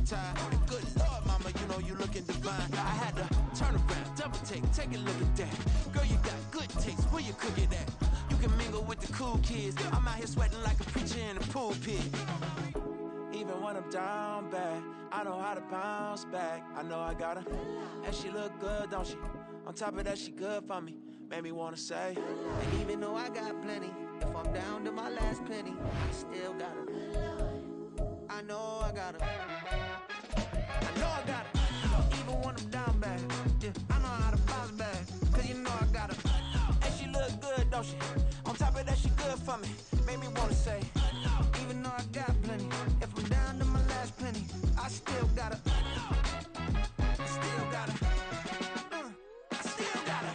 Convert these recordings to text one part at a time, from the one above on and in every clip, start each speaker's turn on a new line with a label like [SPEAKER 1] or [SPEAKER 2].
[SPEAKER 1] tired. And good Lord, mama, you know you looking divine. I had to turn around, double take a look at that. Girl, you got good taste, where you cook it at? You can mingle with the cool kids. I'm out here sweating like a preacher in a pulpit. Even when I'm down bad, I know how to bounce back. I know I got her, and she look good, don't she? On top of that, she good for me. Made me wanna say, and even though I got plenty, if I'm down to my last penny, I still got her. I know I got her. I know I got her. Even when I'm down bad, yeah, I know how to bounce back. Cause you know I got her. And she look good, don't she? On top of that, she good for me. Made me wanna say, even though I got plenty, if I'm down to my last penny, I still got her. I still got her. I still got her.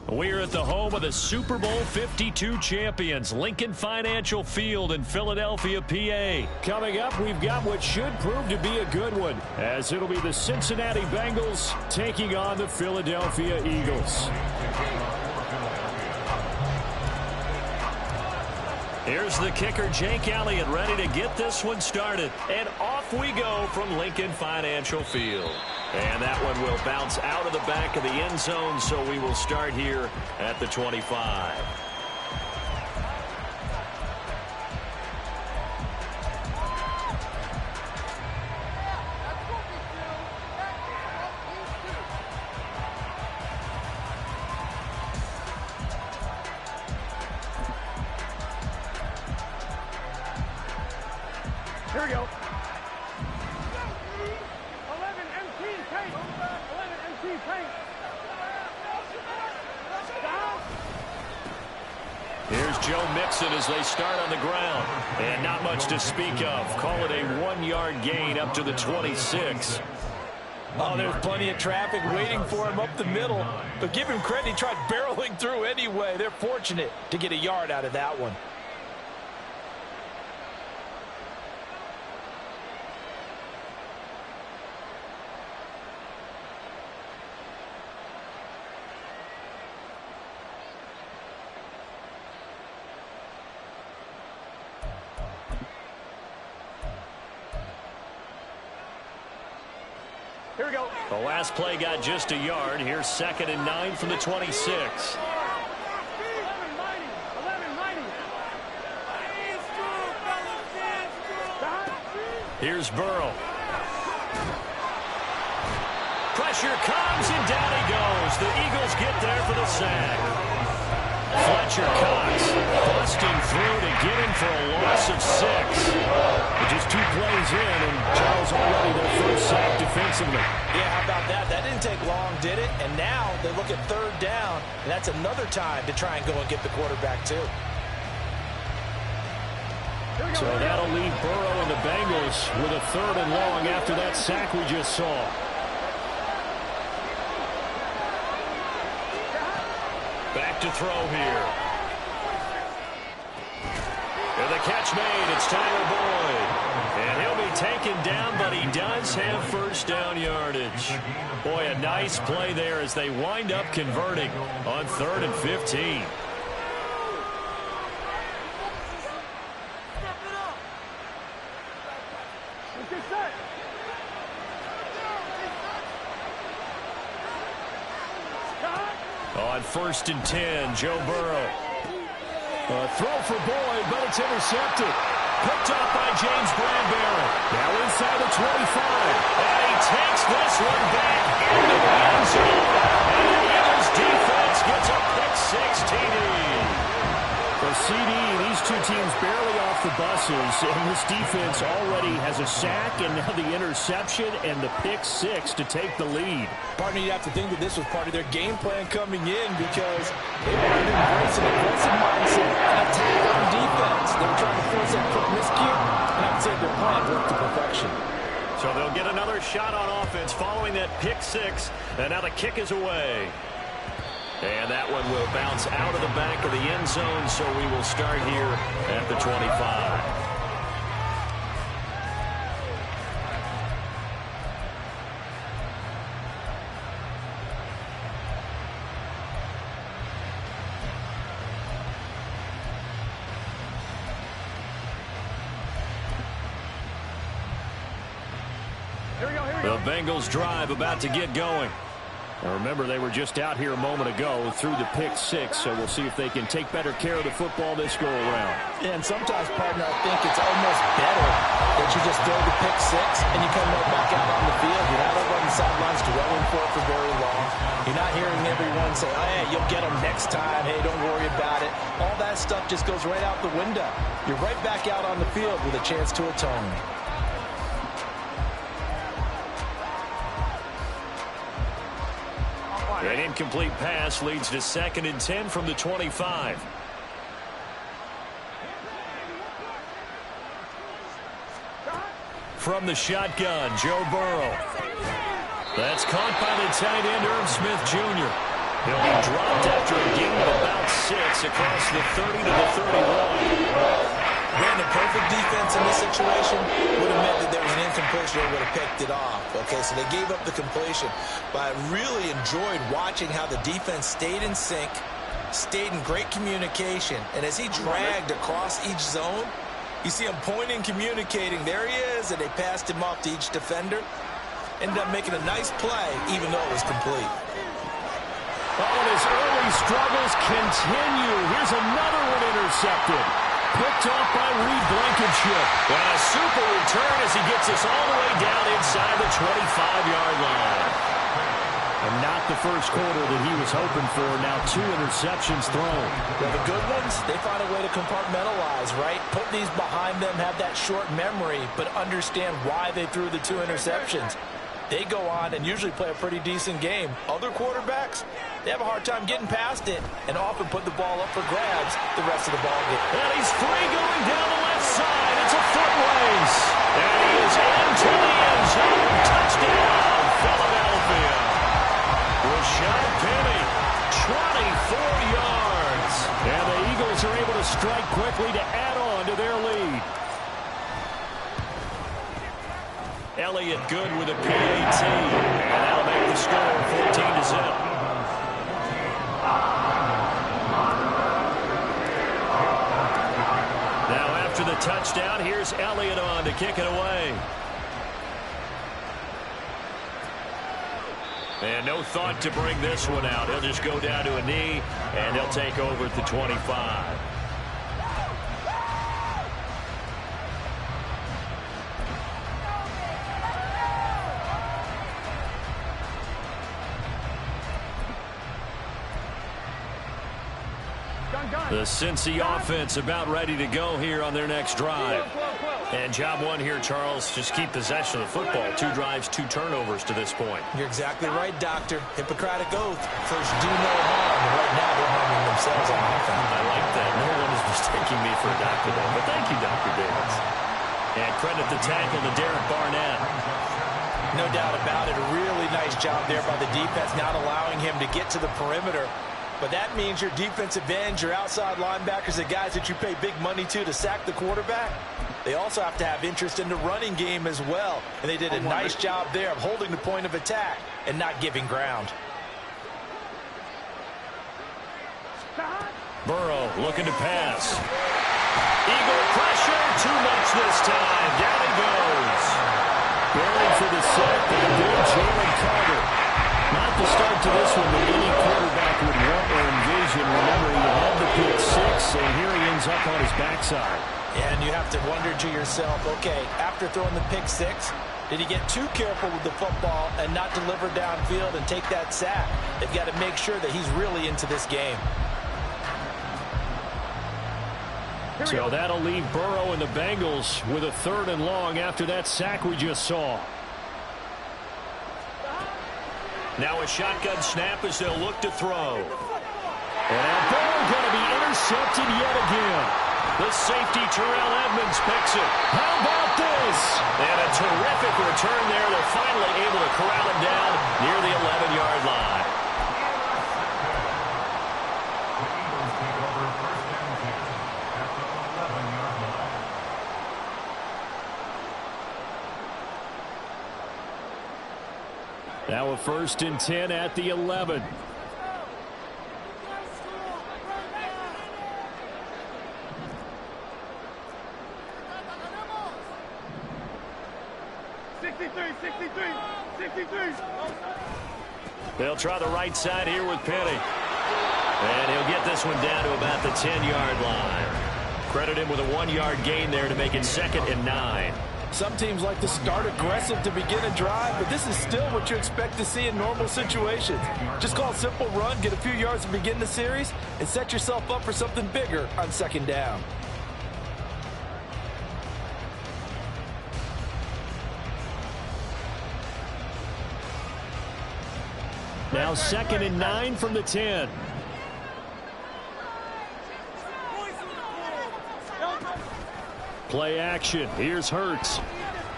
[SPEAKER 2] We're at the home of the Super Bowl 52 champions, Lincoln Financial Field in Philadelphia, PA. Coming up, we've got what should prove to be a good one, as it'll be the Cincinnati Bengals taking on the Philadelphia Eagles. Here's the kicker, Jake Elliott, ready to get this one started. And off we go from Lincoln Financial Field. And that one will bounce out of the back of the end zone, so we will start here at the 25.
[SPEAKER 3] Here we go. 11 MT paint. 11 MT paint.
[SPEAKER 2] Here's Joe Mixon as they start on the ground. And not much to speak of. Call it a 1-yard gain up to the 26.
[SPEAKER 4] Oh, there's plenty of traffic waiting for him up the middle. But give him credit, he tried barreling through anyway. They're fortunate to get a yard out of that one.
[SPEAKER 3] Here we go.
[SPEAKER 2] The last play got just a yard. Here's 2nd and 9 from the 26.
[SPEAKER 3] 11-90.
[SPEAKER 2] Here's Burrow. Pressure comes, and down he goes. The Eagles get there for the sack. Fletcher Cox busting through to get him for a loss of 6. But just 2 plays in, and Charles already their first sack defensively.
[SPEAKER 4] Yeah, how about that? That didn't take long, did it? And now they look at 3rd down, and that's another time to try and go and get the quarterback too.
[SPEAKER 2] So that'll leave Burrow and the Bengals with a 3rd and long after that sack we just saw. Back to throw here. And the catch made. It's Tyler Boyd. And he'll be taken down, but he does have first down yardage. Boy, a nice play there as they wind up converting on 3rd and 15. On 1st and 10, Joe Burrow. Throw for Boyd, but it's intercepted. Picked up by James Bradbury. Now inside the 25. And he takes this one back into the end zone. And the Eagles defense gets a pick-6 TD. For CD, these 2 teams barely off the buses, and this defense already has a sack and now the interception and the pick-6 to take the lead.
[SPEAKER 4] Partner, you have to think that this was part of their game plan coming in because they wanted to embrace an aggressive mindset and attack on defense. They were trying to force that quick miscue, and I would say their plan worked to perfection.
[SPEAKER 2] So they'll get another shot on offense following that pick-6, and now the kick is away. And that one will bounce out of the back of the end zone, so we will start here at the 25. The Bengals drive about to get going. Now remember, they were just out here a moment ago through the pick six, so we'll see if they can take better care of the football this go-around.
[SPEAKER 4] Yeah, and sometimes, partner, I think it's almost better that you just throw the pick six and you come right back out on the field. You're not over on the sidelines dwelling for it for very long. You're not hearing everyone say, oh, hey, you'll get them next time. Hey, don't worry about it. All that stuff just goes right out the window. You're right back out on the field with a chance to atone.
[SPEAKER 2] An incomplete pass leads to 2nd and 10 from the 25. From the shotgun, Joe Burrow. That's caught by the tight end, Irv Smith Jr. He'll be dropped after a gain of about 6 across the 30 to the 31.
[SPEAKER 4] Brandon, perfect defense in this situation would have meant that there was an incompletion. They would have picked it off. Okay, so they gave up the completion. But I really enjoyed watching how the defense stayed in sync, stayed in great communication. And as he dragged across each zone, you see him pointing, communicating. There he is, and they passed him off to each defender. Ended up making a nice play, even though it was complete.
[SPEAKER 2] Oh, and his early struggles continue. Here's another one intercepted. Picked off by Reed Blankenship. And a super return as he gets us all the way down inside the 25-yard line. And not the first quarter that he was hoping for. Now 2 interceptions thrown.
[SPEAKER 4] Well, the good ones, they find a way to compartmentalize, right? Put these behind them, have that short memory, but understand why they threw the 2 interceptions. They go on and usually play a pretty decent game. Other quarterbacks, they have a hard time getting past it and often put the ball up for grabs the rest of the ball game.
[SPEAKER 2] And he's free going down the left side. It's a foot race. And he is into the end zone. Touchdown, Philadelphia. Rashad Penny, 24 yards. And the Eagles are able to strike quickly to add on to their lead. Elliott good with a PAT, and that'll make the score 14-0. Now after the touchdown, here's Elliott on to kick it away. And no thought to bring this one out. He'll just go down to a knee, and he'll take over at the 25. The Cincy offense about ready to go here on their next drive. And job one here, Charles, just keep possession of the football. 2 drives, 2 turnovers to this point.
[SPEAKER 4] You're exactly right, Doctor. Hippocratic oath. First, do no harm. And right now, they're harming themselves on offense.
[SPEAKER 2] I like that. No one is mistaking me for a doctor there. But thank you, Dr. Davis. And credit the tackle to Derek Barnett.
[SPEAKER 4] No doubt about it. A really nice job there by the defense, not allowing him to get to the perimeter. But that means your defensive ends, your outside linebackers, the guys that you pay big money to sack the quarterback, they also have to have interest in the running game as well. And they did a nice job there of holding the point of attack and not giving ground.
[SPEAKER 2] Burrow looking to pass. Eagle pressure, too much this time. Down he goes. Buried for the sack, the good Jalen Carter. Not the start to this one that any quarterback would want or envision. Remember, he had the pick 6, and here he ends up on his backside.
[SPEAKER 4] And you have to wonder to yourself, okay, after throwing the pick 6, did he get too careful with the football and not deliver downfield and take that sack? They've got to make sure that he's really into this game.
[SPEAKER 2] So that'll leave Burrow and the Bengals with a 3rd and long after that sack we just saw. Now a shotgun snap as they'll look to throw. And Burrow going to be intercepted yet again. The safety, Terrell Edmonds, picks it. How about this? And a terrific return there. They're finally able to corral him down near the 11-yard line. Now a 1st and 10 at the 11. They'll try the right side here with Penny. And he'll get this one down to about the 10-yard line. Credit him with a 1-yard gain there to make it 2nd and 9.
[SPEAKER 4] Some teams like to start aggressive to begin a drive, but this is still what you expect to see in normal situations. Just call a simple run, get a few yards to begin the series, and set yourself up for something bigger on 2nd down.
[SPEAKER 2] Now 2nd and 9 from the 10. Play action. Here's Hurts.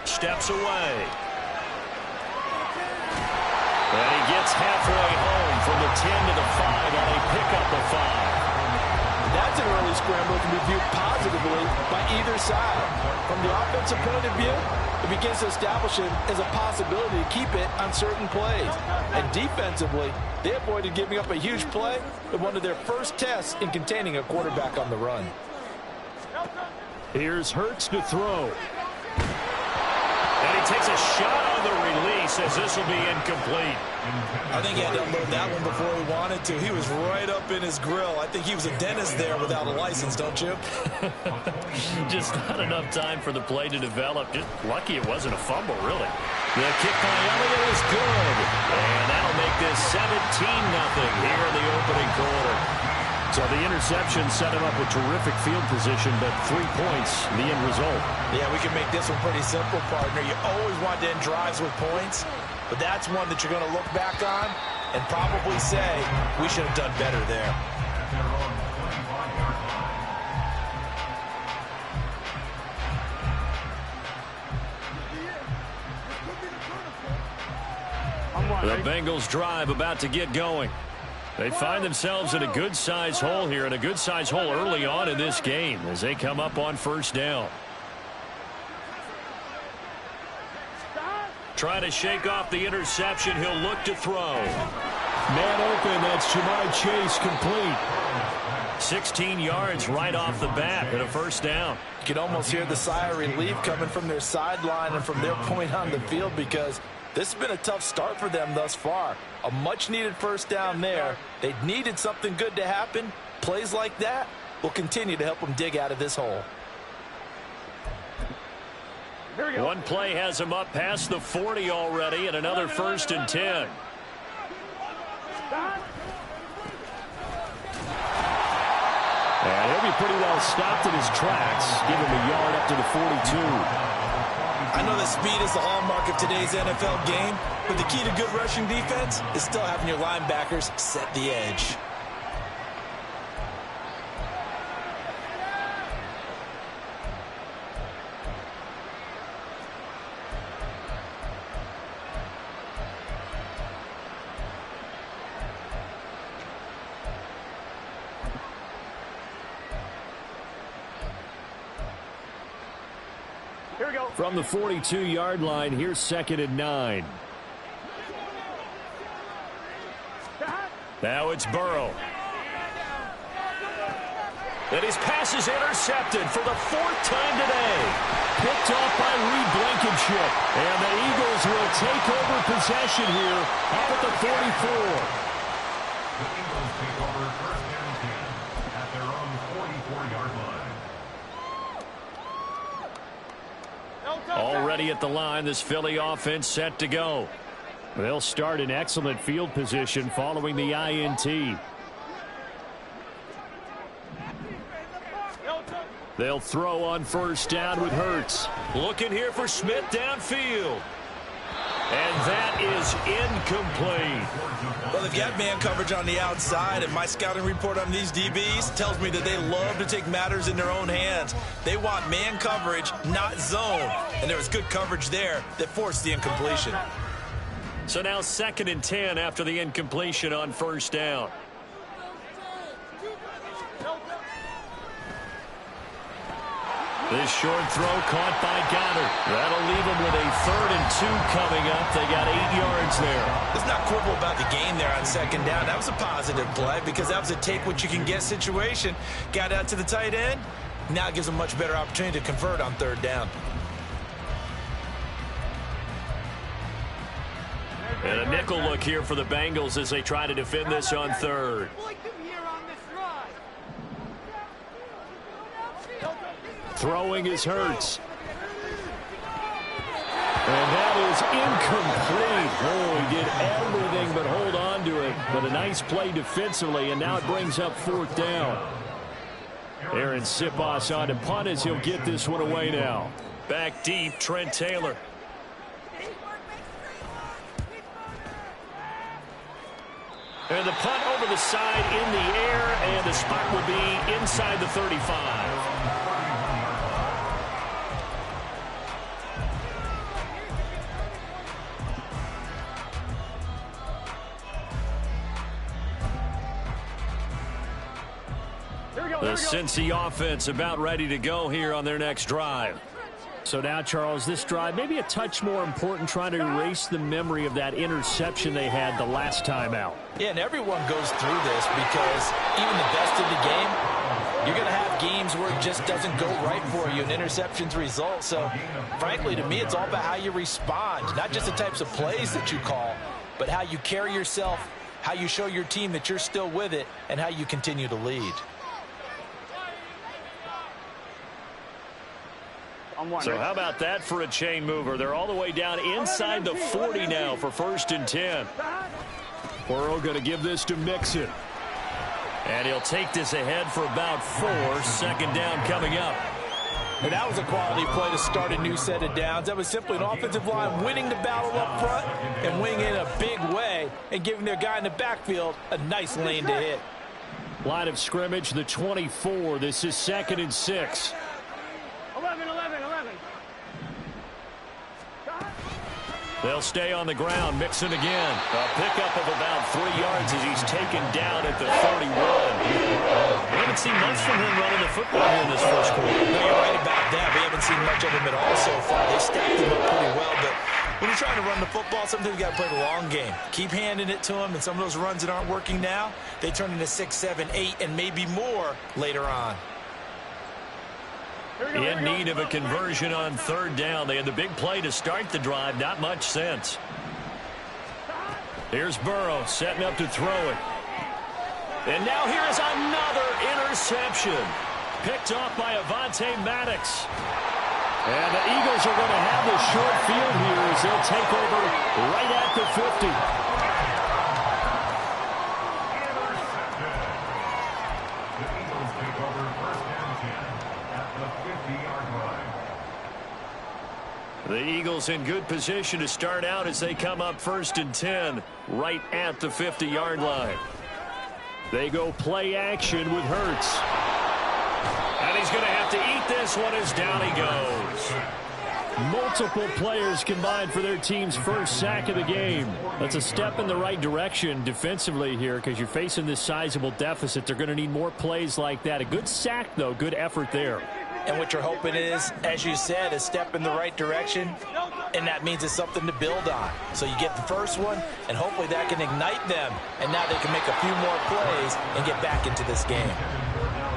[SPEAKER 2] Steps away. And he gets halfway home from the 10 to the 5 on a pickup of 5.
[SPEAKER 4] That's an early scramble that can be viewed positively by either side. From the offensive point of view, it begins to establish it as a possibility to keep it on certain plays. And defensively, they avoided giving up a huge play in one of their first tests in containing a quarterback on the run.
[SPEAKER 2] Here's Hurts to throw. And he takes a shot on the release as this will be incomplete.
[SPEAKER 5] I think he had to unload that one before he wanted to. He was right up in his grill. I think he was a dentist there without a license, don't you?
[SPEAKER 2] Just not enough time for the play to develop. Just lucky it wasn't a fumble, really. The kick by Elliott is good. And that'll make this 17-0 here in the opening quarter. So the interception set him up with terrific field position, but 3 points, the end result.
[SPEAKER 5] Yeah, we can make this one pretty simple, partner. You always want to end drives with points, but that's one that you're going to look back on and probably say, we should have done better there.
[SPEAKER 2] The Bengals drive about to get going. They find themselves in a good-sized hole here, and a good-sized hole early on in this game as they come up on 1st down. Trying to shake off the interception. He'll look to throw. Man open. That's Jamar Chase complete. 16 yards right off the bat and a 1st down.
[SPEAKER 4] You can almost hear the sigh of relief coming from their sideline and from their point on the field, because this has been a tough start for them thus far. A much-needed 1st down there. They needed something good to happen. Plays like that will continue to help them dig out of this hole.
[SPEAKER 2] One play has him up past the 40 already, and another 1st and 10. And he'll be pretty well stopped in his tracks. Give him a yard up to the 42.
[SPEAKER 5] I know that speed is the hallmark of today's NFL game, but the key to good rushing defense is still having your linebackers set the edge.
[SPEAKER 3] Here we go.
[SPEAKER 2] From the 42-yard line, here's 2nd and 9. Now it's Burrow. And his pass is intercepted for the 4th time today. Picked off by Reed Blankenship. And the Eagles will take over possession here up at the 44.
[SPEAKER 6] The Eagles take over 1st and 10 at their own 44-yard line.
[SPEAKER 2] Already at the line, this Philly offense set to go. They'll start in excellent field position following the INT. They'll throw on 1st down with Hurts. Looking here for Smith downfield. And that is incomplete.
[SPEAKER 5] Well, they've got man coverage on the outside, and my scouting report on these DBs tells me that they love to take matters in their own hands. They want man coverage, not zone. And there was good coverage there that forced the incompletion.
[SPEAKER 2] So now 2nd and 10 after the incompletion on 1st down. This short throw caught by Goddard. That'll leave them with a 3rd and 2 coming up. They got 8 yards there.
[SPEAKER 5] Let's not quibble about the gain there on 2nd down. That was a positive play because that was a take-what-you-can-get situation. Got out to the tight end. Now it gives them a much better opportunity to convert on 3rd down.
[SPEAKER 2] And a nickel look here for the Bengals as they try to defend this on third. Throwing is Hurts. And that is incomplete. Oh, he did everything but hold on to it. But a nice play defensively, and now it brings up fourth down. Aaron Siposs on to punt as he'll get this one away now. Back deep, Trent Taylor. And the punt over the side in the air, and the spot will be inside the 35. The Cincy offense about ready to go here on their next drive. So now, Charles, this drive maybe a touch more important, trying to erase the memory of that interception they had the last time out.
[SPEAKER 5] Yeah, and everyone goes through this because even the best of the game, you're going to have games where it just doesn't go right for you, and interceptions result. So, frankly, to me, it's all about how you respond, not just the types of plays that you call, but how you carry yourself, how you show your team that you're still with it, and how you continue to lead.
[SPEAKER 2] So how about that for a chain mover? They're all the way down inside the 40 now for 1st and 10. Burrow going to give this to Mixon. And he'll take this ahead for about 4. 2nd down coming up.
[SPEAKER 5] And that was a quality play to start a new set of downs. That was simply an offensive line winning the battle up front and winning in a big way and giving their guy in the backfield a nice lane to hit.
[SPEAKER 2] Line of scrimmage, the 24. This is 2nd and 6.
[SPEAKER 3] 11.
[SPEAKER 2] They'll stay on the ground. Mixon again. A pickup of about 3 yards as he's taken down at the 31. We haven't seen much from him running the football here in this first quarter.
[SPEAKER 5] No, you're right about that. We haven't seen much of him at all so far. They stacked him up pretty well, but when you're trying to run the football, sometimes you got to play the long game. Keep handing it to him, and some of those runs that aren't working now, they turn into 6, 7, 8, and maybe more later on.
[SPEAKER 2] In need of a conversion on 3rd down. They had the big play to start the drive. Not much sense. Here's Burrow setting up to throw it. And now here is another interception. Picked off by Avonte Maddox. And the Eagles are going to have the short field here as they'll take over right at the 50. The Eagles in good position to start out as they come up 1st and 10 right at the 50-yard line. They go play action with Hurts. And he's going to have to eat this one as down he goes. Multiple players combined for their team's first sack of the game. That's a step in the right direction defensively here because you're facing this sizable deficit. They're going to need more plays like that. A good sack, though. Good effort there.
[SPEAKER 5] And what you're hoping is, as you said, a step in the right direction, and that means it's something to build on. So you get the first one, and hopefully that can ignite them, and now they can make a few more plays and get back into this game.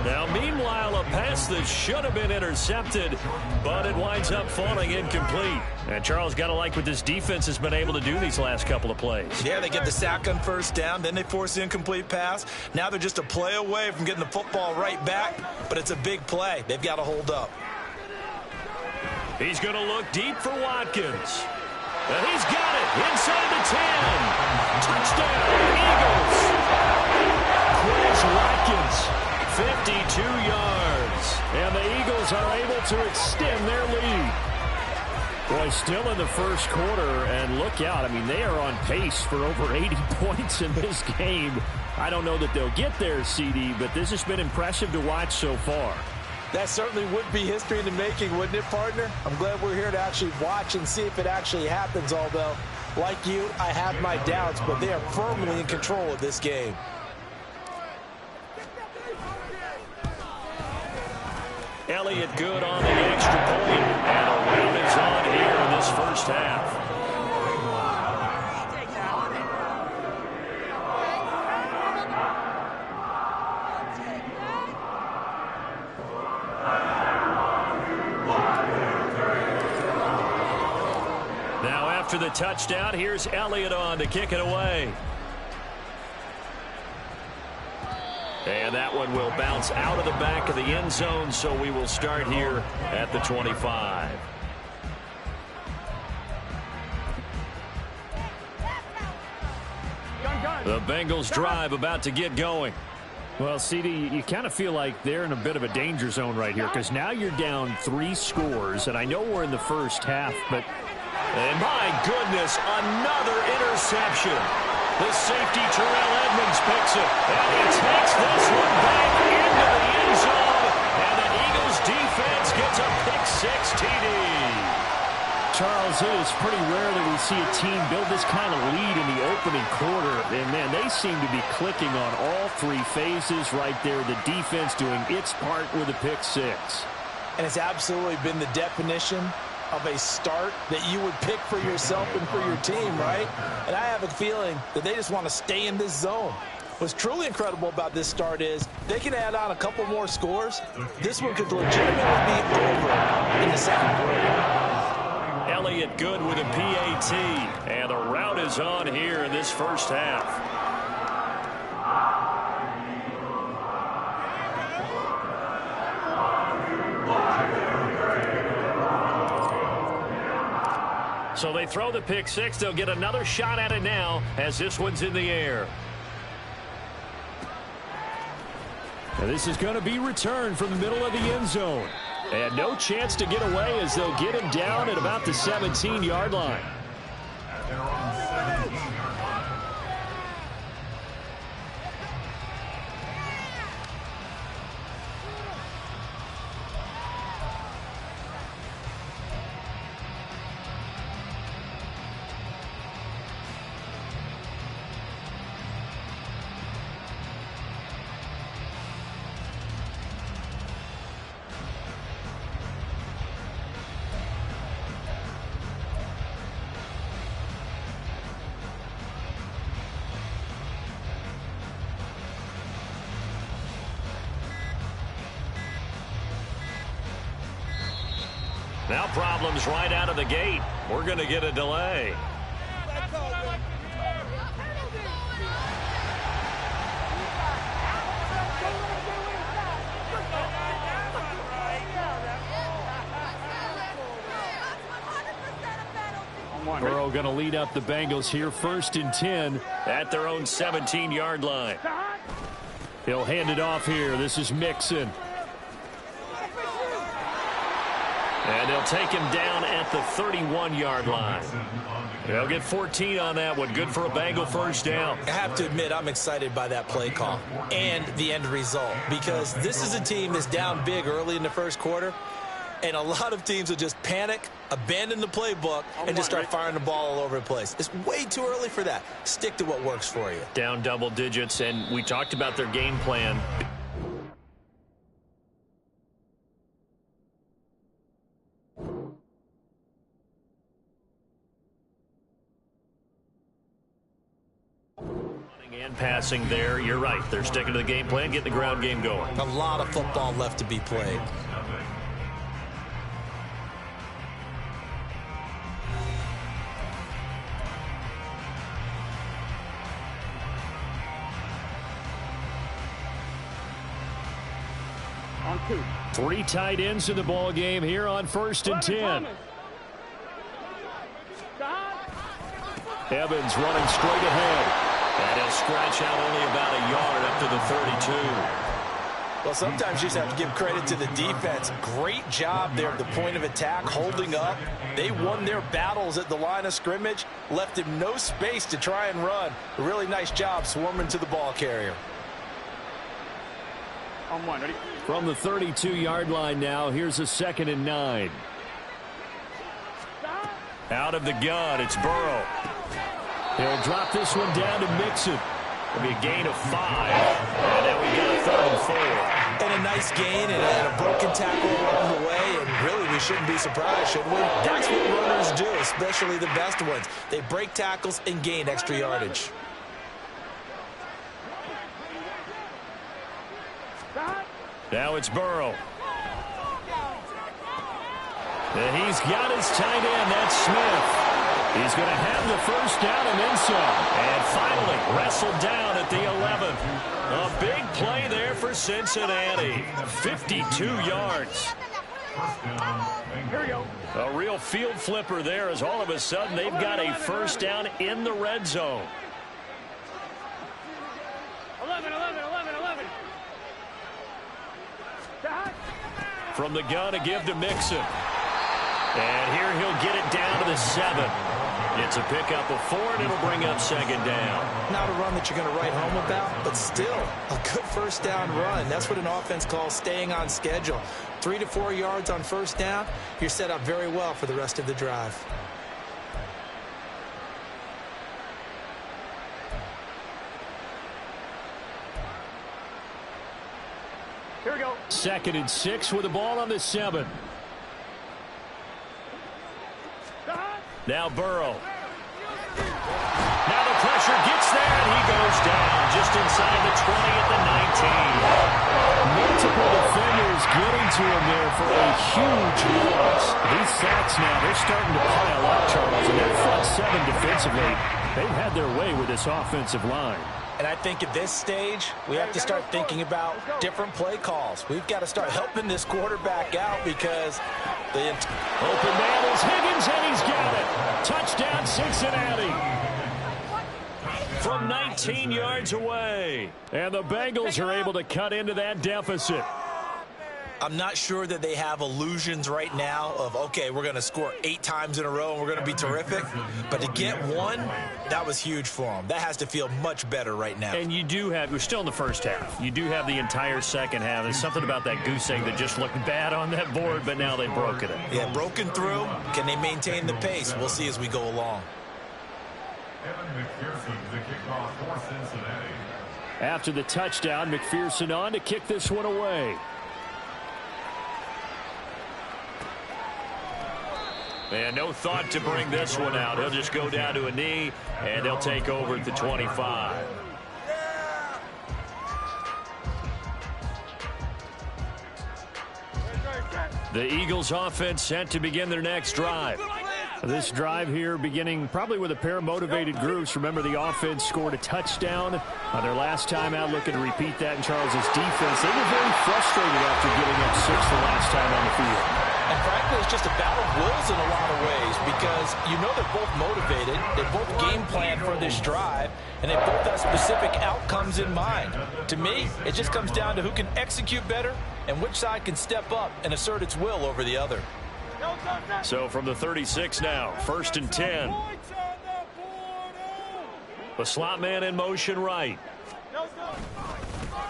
[SPEAKER 2] Now, meanwhile, a pass that should have been intercepted, but it winds up falling incomplete. And Charles, got to like what this defense has been able to do these last couple of plays.
[SPEAKER 5] Yeah, they get the sack on 1st down, then they force the incomplete pass. Now they're just a play away from getting the football right back, but it's a big play. They've got to hold up.
[SPEAKER 2] He's going to look deep for Watkins. And he's got it inside the 10. Touchdown, Eagles. Chris Watkins. 52 yards. And the Eagles are able to extend their lead. Boy, still in the first quarter, and look out. I mean, they are on pace for over 80 points in this game. I don't know that they'll get there, CD, but this has been impressive to watch so far.
[SPEAKER 5] That certainly would be history in the making, wouldn't it, partner? I'm glad we're here to actually watch and see if it actually happens, although, like you, I have my doubts, but they are firmly in control of this game.
[SPEAKER 2] Elliott good on the extra point, and a round is on here in this first half. Now after the touchdown, here's Elliott on to kick it away. And that one will bounce out of the back of the end zone, so we will start here at the 25. The Bengals drive about to get going.
[SPEAKER 7] Well, CD, you kind of feel like they're in a bit of a danger zone right here because now you're down 3 scores, and I know we're in the first half, but...
[SPEAKER 2] And my goodness, another interception. The safety, Terrell Edmonds, picks it, and he takes this one back into the end zone, and the Eagles defense gets a pick-6 TD.
[SPEAKER 7] Charles, it is pretty rare that we see a team build this kind of lead in the opening quarter. And, man, they seem to be clicking on all 3 phases right there. The defense doing its part with a pick-6.
[SPEAKER 4] And it's absolutely been the definition of a start that you would pick for yourself and for your team, right? And I have a feeling that they just want to stay in this zone. What's truly incredible about this start is they can add on a couple more scores. This one could legitimately be over in the second quarter.
[SPEAKER 2] Elliott good with a PAT, and the route is on here in this first half. So they throw the pick-6. They'll get another shot at it now as this one's in the air.
[SPEAKER 7] Now this is going to be returned from the middle of the end zone. And no chance to get away as they'll get him down at about the 17-yard line.
[SPEAKER 6] At their own 17-yard line.
[SPEAKER 2] Now problems right out of the gate. We're going to get a delay.
[SPEAKER 7] Burrow going to lead up the Bengals here, 1st and 10
[SPEAKER 2] at their own 17-yard line.
[SPEAKER 7] He'll hand it off here. This is Mixon.
[SPEAKER 2] And they'll take him down at the 31-yard line. They'll get 14 on that one. Good for a Bengal first down.
[SPEAKER 4] I have to admit, I'm excited by that play call and the end result because this is a team that's down big early in the first quarter, and a lot of teams will just panic, abandon the playbook, and just start firing the ball all over the place. It's way too early for that. Stick to what works for you.
[SPEAKER 2] Down double digits, and we talked about their game plan. And passing there, you're right. They're sticking to the game plan, getting the ground game going.
[SPEAKER 4] A lot of football left to be played.
[SPEAKER 3] On 2.
[SPEAKER 7] 3 tight ends in the ball game here on 1st and 10. Evans running straight ahead.
[SPEAKER 2] And he'll scratch out only about a yard up to the 32.
[SPEAKER 4] Well, sometimes you just have to give credit to the defense. Great job there at the point of attack, holding up. They won their battles at the line of scrimmage, left him no space to try and run. A really nice job swarming to the ball carrier.
[SPEAKER 3] On 1, ready?
[SPEAKER 7] From the 32-yard line now, here's a 2nd and 9.
[SPEAKER 2] Out of the gun, it's Burrow.
[SPEAKER 7] He'll drop this one down to Mixon.
[SPEAKER 2] It'll be a gain of 5. And now we got a 3rd and 4.
[SPEAKER 4] And a nice gain and a broken tackle along the way. And really, we shouldn't be surprised, should we? That's what runners do, especially the best ones. They break tackles and gain extra yardage.
[SPEAKER 2] Now it's Burrow. And he's got his tight end. That's Smith. He's going to have the first down and then some. And finally wrestled down at the 11th. A big play there for Cincinnati. 52 yards.
[SPEAKER 3] Here we go.
[SPEAKER 2] A real field flipper there as all of a sudden they've got a first down in the red zone.
[SPEAKER 3] 11.
[SPEAKER 2] From the gun, a give to Mixon. And here he'll get it down to the 7. It's a pickup of 4, and it'll bring up second down.
[SPEAKER 4] Not a run that you're going to write home about, but still a good first down run. That's what an offense calls staying on schedule. 3 to 4 yards on first down, you're set up very well for the rest of the drive.
[SPEAKER 3] Here we go.
[SPEAKER 2] 2nd and 6 with the ball on the 7. Now Burrow. Now the pressure gets there, and he goes down just inside the 20 at the 19.
[SPEAKER 7] Multiple defenders getting to him there for a huge loss. These sacks now, they're starting to pile up, Charles, and that front 7 defensively, they've had their way with this offensive line.
[SPEAKER 4] And I think at this stage, we have to start thinking about different play calls. We've got to start helping this quarterback out because the
[SPEAKER 2] open man is Higgins, and he's got it. Touchdown, Cincinnati. From 19 yards away. And the Bengals are able to cut into that deficit.
[SPEAKER 5] I'm not sure that they have illusions right now of, okay, we're going to score 8 times in a row and we're going to be terrific. But to get one, that was huge for them. That has to feel much better right now.
[SPEAKER 2] And you do have, we're still in the first half. You do have the entire second half. There's something about that goose egg that just looked bad on that board, but now they've broken it.
[SPEAKER 5] Yeah, broken through. Can they maintain the pace? We'll see as we go along.
[SPEAKER 2] After the touchdown, McPherson on to kick this one away. And no thought to bring this one out. He'll just go down to a knee, and they'll take over at the 25. The Eagles offense set to begin their next drive.
[SPEAKER 7] This drive here beginning probably with a pair of motivated groups. Remember, the offense scored a touchdown on their last time out, looking to repeat that in Charles's defense. They were very frustrated after giving up 6 the last time on the field.
[SPEAKER 4] And frankly, it's just a battle of wills in a lot of ways because you know they're both motivated, they both game plan for this drive, and they both have specific outcomes in mind. To me, it just comes down to who can execute better and which side can step up and assert its will over the other.
[SPEAKER 2] So from the 36 now, 1st and 10. The slot man in motion right.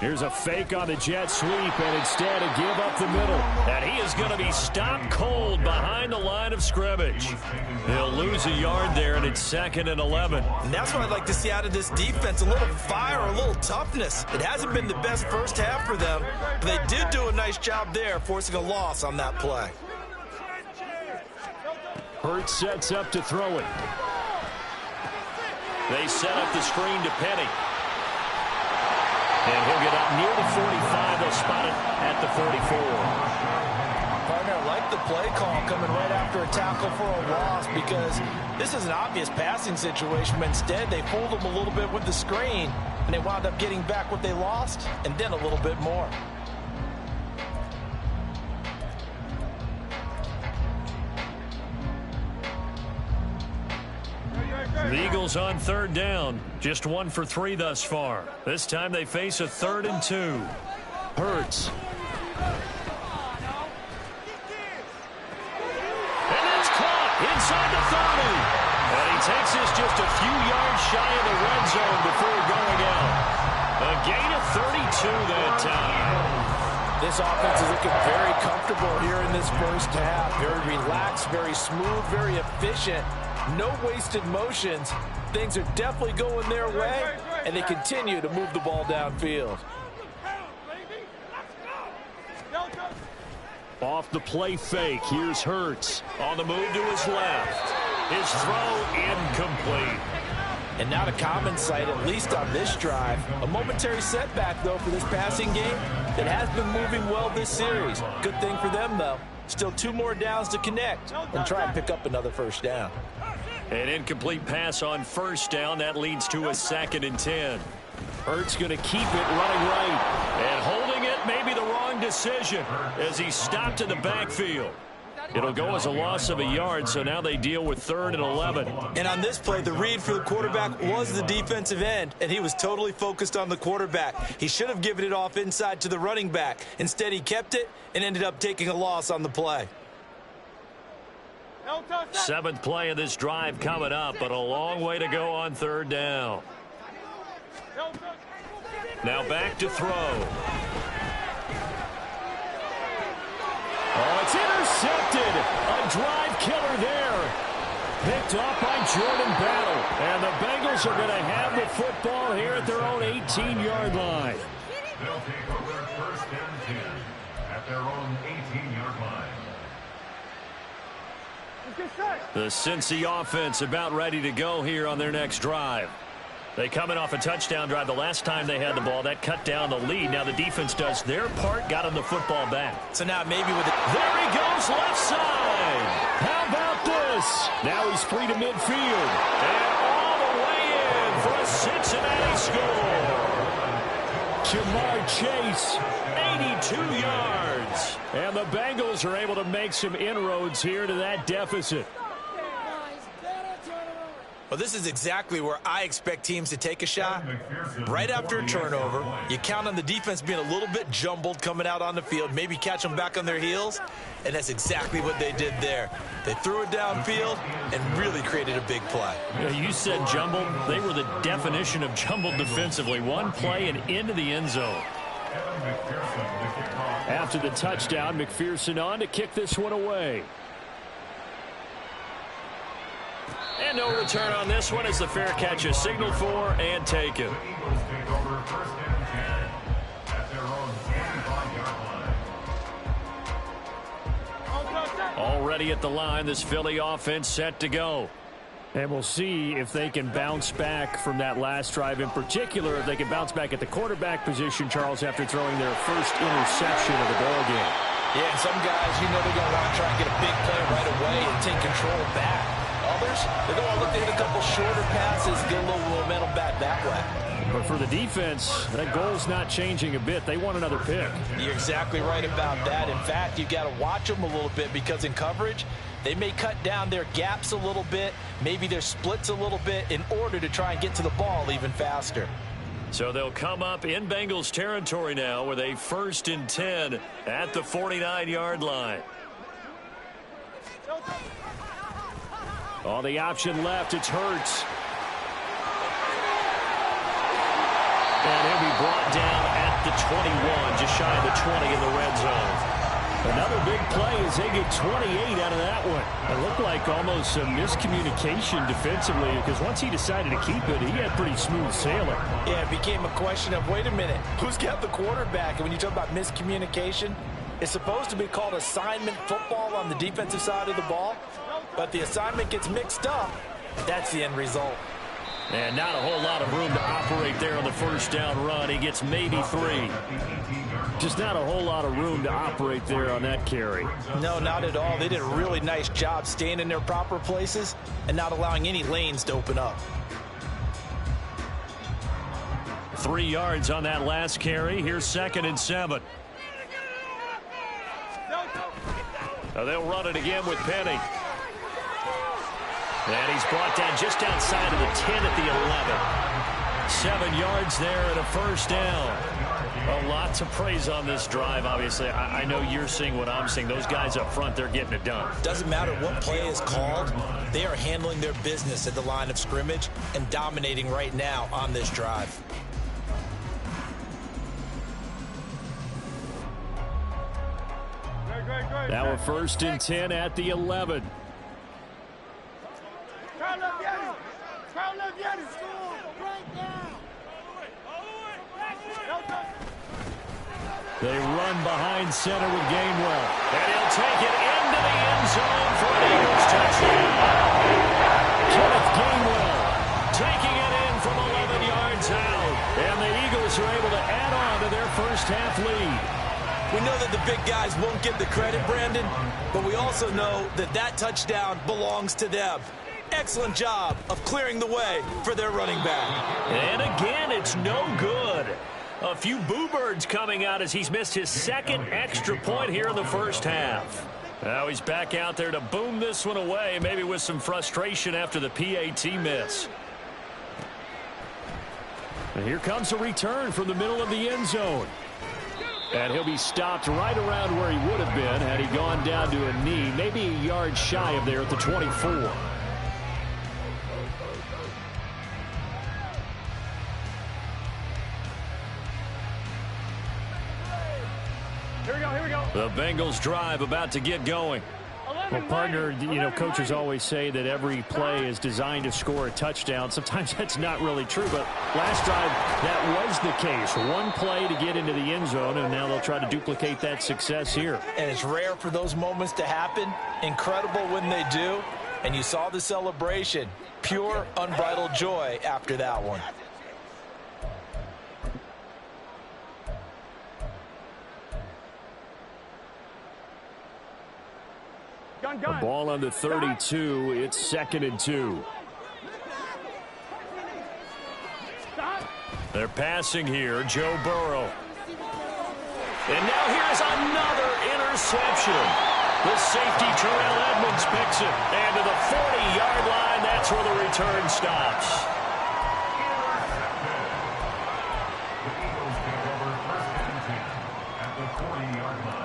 [SPEAKER 2] Here's a fake on the jet sweep, and instead a give up the middle. And he is going to be stopped cold behind the line of scrimmage. He'll lose a yard there, and it's 2nd and 11.
[SPEAKER 5] And that's what I'd like to see out of this defense, a little fire, a little toughness. It hasn't been the best first half for them, but they did do a nice job there, forcing a loss on that play.
[SPEAKER 2] Hurts sets up to throw it. They set up the screen to Penny. And he'll get up near the 45. They'll spot it at the 44.
[SPEAKER 4] Partner, I like the play call coming right after a tackle for a loss because this is an obvious passing situation, but instead they fooled them a little bit with the screen, and they wound up getting back what they lost and then a little bit more.
[SPEAKER 2] The Eagles on 3rd down. Just 1 for 3 thus far. This time they face a 3rd and 2. Hurts. And that's caught inside the 30. And he takes this just a few yards shy of the red zone before going out. A gain of 32 that time.
[SPEAKER 4] This offense is looking very comfortable here in this first half. Very relaxed, very smooth, very efficient. No wasted motions. Things are definitely going their way, and they continue to move the ball downfield.
[SPEAKER 2] Off the play fake, here's Hurts. On the move to his left. His throw incomplete.
[SPEAKER 4] And not a common sight, at least on this drive. A momentary setback, though, for this passing game. that has been moving well this series. Good thing for them, though. Still 2 more downs to connect and try and pick up another first down.
[SPEAKER 2] An incomplete pass on first down. That leads to a 2nd and 10.
[SPEAKER 7] Ertz going to keep it running right.
[SPEAKER 2] And holding it may be the wrong decision as he stopped in the backfield. It'll go as a loss of a yard, so now they deal with 3rd and 11.
[SPEAKER 5] And on this play, the read for the quarterback was the defensive end, and he was totally focused on the quarterback. He should have given it off inside to the running back. Instead, he kept it and ended up taking a loss on the play.
[SPEAKER 2] 7th play of this drive coming up, but a long way to go on 3rd down. Now back to throw.
[SPEAKER 7] Oh, it's intercepted. A drive killer there. Picked off by Jordan Battle. And the Bengals are going to have the football here at their own 18-yard line.
[SPEAKER 6] They'll take over 1st and 10 at their own 18-yard line.
[SPEAKER 2] The Cincy offense about ready to go here on their next drive. They coming off a touchdown drive the last time they had the ball. That cut down the lead. Now the defense does their part, got him the football back.
[SPEAKER 5] So now maybe with it.
[SPEAKER 2] There he goes, left side. How about this? Now he's free to midfield. And all the way in for a Cincinnati score.
[SPEAKER 7] Jamar Chase,
[SPEAKER 2] 82 yards.
[SPEAKER 7] and the Bengals are able to make some inroads here to that deficit.
[SPEAKER 5] Well, this is exactly where I expect teams to take a shot. Right after a turnover, you count on the defense being a little bit jumbled coming out on the field, maybe catch them back on their heels, and that's exactly what they did there. They threw it downfield and really created a big play.
[SPEAKER 2] Yeah, you said jumbled. They were the definition of jumbled defensively. One play and into the end zone.
[SPEAKER 7] After the touchdown, McPherson on to kick this one away.
[SPEAKER 2] And no return on this one as the fair catch is signaled for and taken. Already at the line, this Philly offense set to go.
[SPEAKER 7] And we'll see if they can bounce back from that last drive, in particular if they can bounce back at the quarterback position, Charles, after throwing their first interception of the ball game.
[SPEAKER 4] Yeah, and some guys, you know, they're going to want to try and get a big play right away and take control back. Others, they're going to look to hit a couple shorter passes, get a little momentum back that way.
[SPEAKER 7] But for the defense, that goal's not changing a bit. They want another pick.
[SPEAKER 4] You're exactly right about that. In fact, you've got to watch them a little bit because in coverage, they may cut down their gaps a little bit, maybe their splits a little bit in order to try and get to the ball even faster.
[SPEAKER 2] So they'll come up in Bengals territory now with a 1st and 10 at the 49-yard line.
[SPEAKER 7] On the option left, it's Hurts.
[SPEAKER 2] And he'll be brought down at the 21, just shy of the 20 in the red zone.
[SPEAKER 7] Another big play as they get 28 out of that one. It looked like almost a miscommunication defensively because once he decided to keep it, he had pretty smooth sailing.
[SPEAKER 4] Yeah, it became a question of, wait a minute, who's got the quarterback? And when you talk about miscommunication, it's supposed to be called assignment football on the defensive side of the ball. But the assignment gets mixed up. That's the end result.
[SPEAKER 2] And not a whole lot of room to operate there on the first down run. He gets maybe 3.
[SPEAKER 7] Just not a whole lot of room to operate there on that carry.
[SPEAKER 4] No, not at all. They did a really nice job staying in their proper places and not allowing any lanes to open up.
[SPEAKER 2] 3 yards on that last carry. Here's 2nd and 7. Now they'll run it again with Penny. And he's brought down just outside of the 10 at the 11. 7 yards there and a first down. A lot to praise on this drive, obviously. I know you're seeing what I'm seeing. Those guys up front, they're getting it done.
[SPEAKER 5] Doesn't matter what play is called. They are handling their business at the line of scrimmage and dominating right now on this drive.
[SPEAKER 7] Now a 1st and 10 at the 11. They run behind center with Gainwell.
[SPEAKER 2] And he'll take it into the end zone for an Eagles touchdown.
[SPEAKER 7] Kenneth Gainwell
[SPEAKER 2] Taking it in from 11 yards out.
[SPEAKER 7] And the Eagles are able to add on to their first half lead.
[SPEAKER 5] We know that the big guys won't get the credit, Brandon, but we also know that that touchdown belongs to them. Excellent job of clearing the way for their running back.
[SPEAKER 2] And again, it's no good. A few boo birds coming out as he's missed his second extra point here in the first half. Now he's back out there to boom this one away, maybe with some frustration after the PAT miss. And here comes a return from the middle of the end zone. And he'll be stopped right around where he would have been had he gone down to a knee, maybe a yard shy of there at the 24.
[SPEAKER 3] Here we go, here we go.
[SPEAKER 2] The Bengals drive about to get going.
[SPEAKER 7] Well, partner, coaches always say that every play is designed to score a touchdown. Sometimes that's not really true, but last drive, that was the case. One play to get into the end zone, and now they'll try to duplicate that success here.
[SPEAKER 5] And it's rare for those moments to happen. Incredible when they do. And you saw the celebration. Pure, unbridled joy after that one.
[SPEAKER 7] The ball on the 32. It's 2nd and 2.
[SPEAKER 2] They're passing here, Joe Burrow. And now here's another interception. The safety, Terrell Edmonds, picks it. And to the 40-yard line, that's where the return stops.
[SPEAKER 6] The Eagles take over 1st and 10 at the 40-yard line.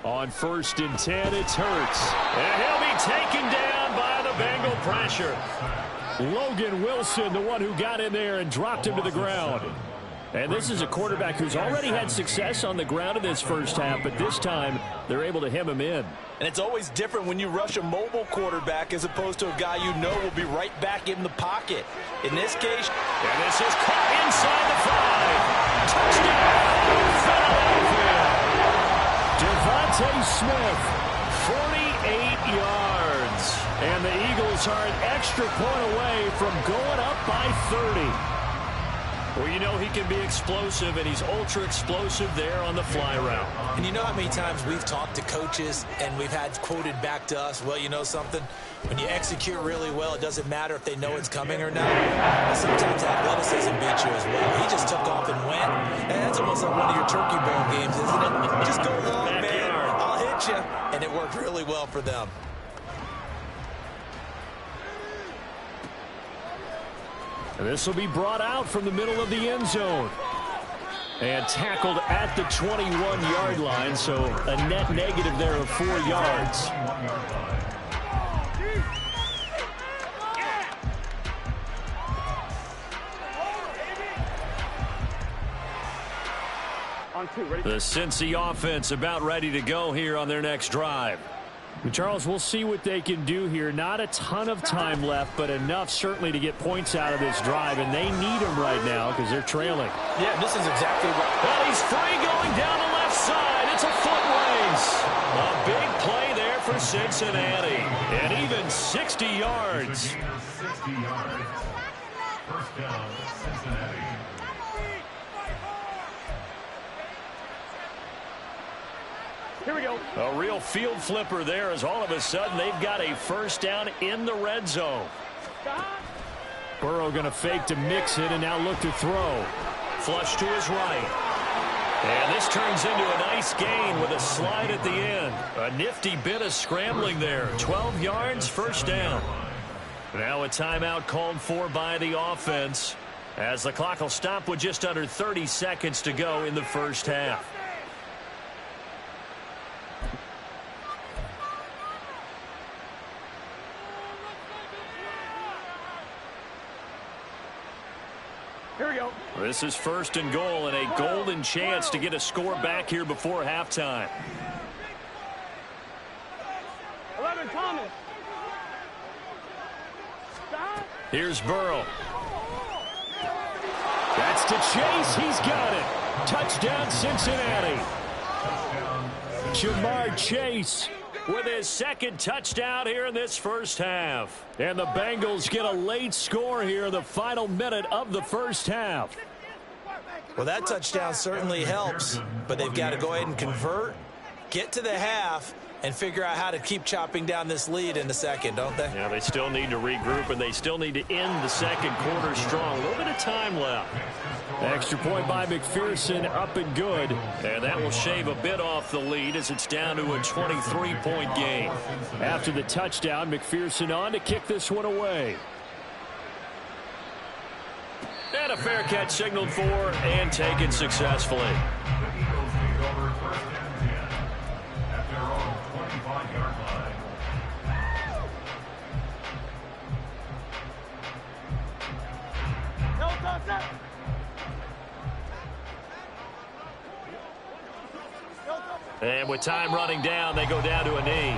[SPEAKER 7] On 1st and 10, it's Hurts.
[SPEAKER 2] And he'll be taken down by the Bengal pressure.
[SPEAKER 7] Logan Wilson, the one who got in there and dropped him to the ground. And this is a quarterback who's already had success on the ground in this first half, but this time they're able to hem him in.
[SPEAKER 5] And it's always different when you rush a mobile quarterback as opposed to a guy you know will be right back in the pocket. In this case,
[SPEAKER 2] and this is caught inside the 5. Touchdown, Philadelphia.
[SPEAKER 7] Devontae Smith, 48 yards. And the Eagles are an extra point away from going up by 30.
[SPEAKER 2] Well, you know he can be explosive, and he's ultra-explosive there on the fly route.
[SPEAKER 5] And you know how many times we've talked to coaches and we've had quoted back to us, well, you know something? When you execute really well, it doesn't matter if they know it's coming or not. But sometimes athleticism beats you as well. He just took off and went. And that's almost like one of your turkey bowl games, isn't it? Just go long, man. I'll hit you. And it worked really well for them.
[SPEAKER 7] And this will be brought out from the middle of the end zone. And tackled at the 21-yard line, so a net negative there of 4 yards.
[SPEAKER 2] The Cincy offense about ready to go here on their next drive.
[SPEAKER 7] Charles, we'll see what they can do here. Not a ton of time left, but enough certainly to get points out of this drive, and they need them right now because they're trailing.
[SPEAKER 5] Yeah, this is exactly right.
[SPEAKER 2] Well, he's free going down the left side. It's a foot race. A big play there for Cincinnati, and even 60 yards.
[SPEAKER 6] 60 yards. First down, Cincinnati.
[SPEAKER 3] Here we go.
[SPEAKER 2] A real field flipper there as all of a sudden they've got a first down in the red zone.
[SPEAKER 7] Burrow going to fake to mix it and now look to throw.
[SPEAKER 2] Flush to his right. And this turns into a nice gain with a slide at the end. A nifty bit of scrambling there. 12 yards, first down. Now a timeout called for by the offense as the clock will stop with just under 30 seconds to go in the first half.
[SPEAKER 3] Here we go.
[SPEAKER 2] This is 1st and goal and a golden chance to get a score back here before halftime.
[SPEAKER 3] 11, Thomas.
[SPEAKER 2] Here's Burrow.
[SPEAKER 7] That's to Chase. He's got it. Touchdown, Cincinnati. Jamar Chase.
[SPEAKER 2] with his second touchdown here in this first half. And the Bengals get a late score here in the final minute of the first half.
[SPEAKER 5] Well, that touchdown certainly helps, but they've got to go ahead and convert, get to the half, and figure out how to keep chopping down this lead in the second, don't they?
[SPEAKER 2] Yeah, they still need to regroup, and they still need to end the second quarter strong. A little bit of time left. Extra point by McPherson, up and good. And that will shave a bit off the lead as it's down to a 23-point game. After the touchdown, McPherson on to kick this one away. And a fair catch signaled for and taken successfully. And with time running down, they go down to a knee.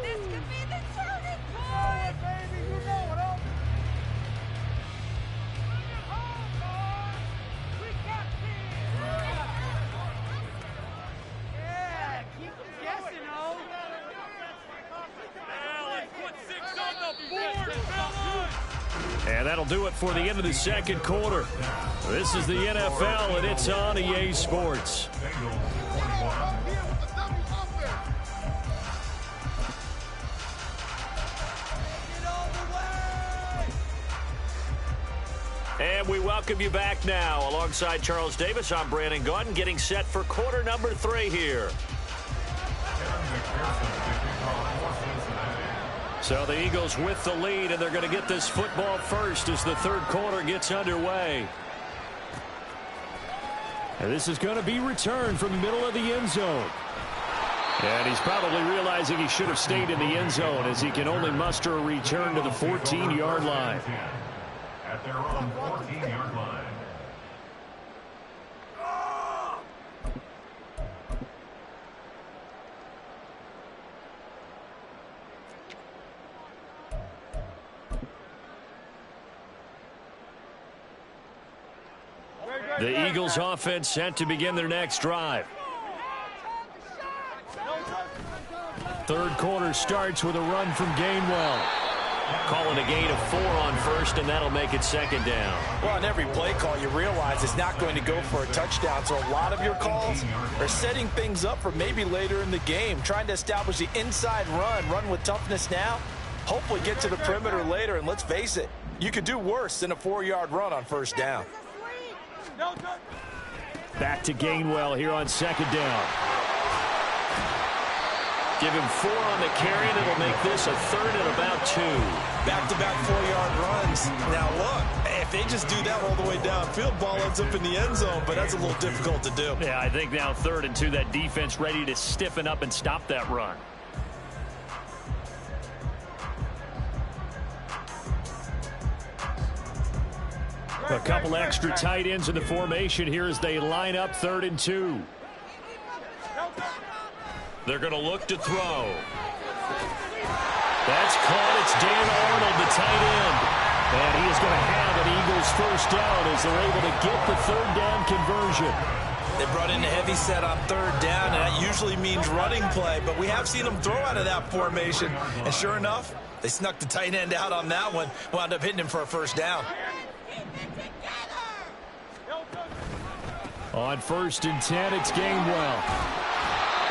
[SPEAKER 8] This could be the turning point. Baby, you know it all. Yeah, keep them guessing, oh. Put 6 on the board, fellas.
[SPEAKER 2] And that'll do it for the end of the second quarter. This is the NFL, and it's on EA Sports. And we welcome you back now. Alongside Charles Davis, I'm Brandon Gaudin, getting set for quarter number 3 here. So the Eagles with the lead, and they're going to get this football first as the third quarter gets underway. And this is going to be returned from the middle of the end zone. And he's probably realizing he should have stayed in the end zone as he can only muster a return to the 14-yard line.
[SPEAKER 6] At their own 14-yard line.
[SPEAKER 2] The Eagles offense set to begin their next drive. Third quarter starts with a run from Gainwell. Calling a gain of 4 on first, and that'll make it second down.
[SPEAKER 5] Well, on every play call, you realize it's not going to go for a touchdown, so a lot of your calls are setting things up for maybe later in the game, trying to establish the inside run with toughness now, hopefully get to the perimeter later, and let's face it, you could do worse than a 4-yard run on first down.
[SPEAKER 2] Back to Gainwell here on second down. Give him 4 on the carry, and it'll make this a third and about 2.
[SPEAKER 5] Back-to-back 4-yard runs. Now, look, if they just do that all the way downfield, ball ends up in the end zone, but that's a little difficult to do.
[SPEAKER 2] Yeah, I think now 3rd and 2, that defense ready to stiffen up and stop that run. A couple extra tight ends in the formation here as they line up 3rd and 2. They're going to look to throw. That's caught. It's Dan Arnold, the tight end. And he is going to have an Eagles first down as they're able to get the 3rd down conversion.
[SPEAKER 5] They brought in a heavy set on 3rd down, and that usually means running play, but we have seen them throw out of that formation. And sure enough, they snuck the tight end out on that one, wound up hitting him for a first down.
[SPEAKER 2] On 1st and 10, it's Gainwell.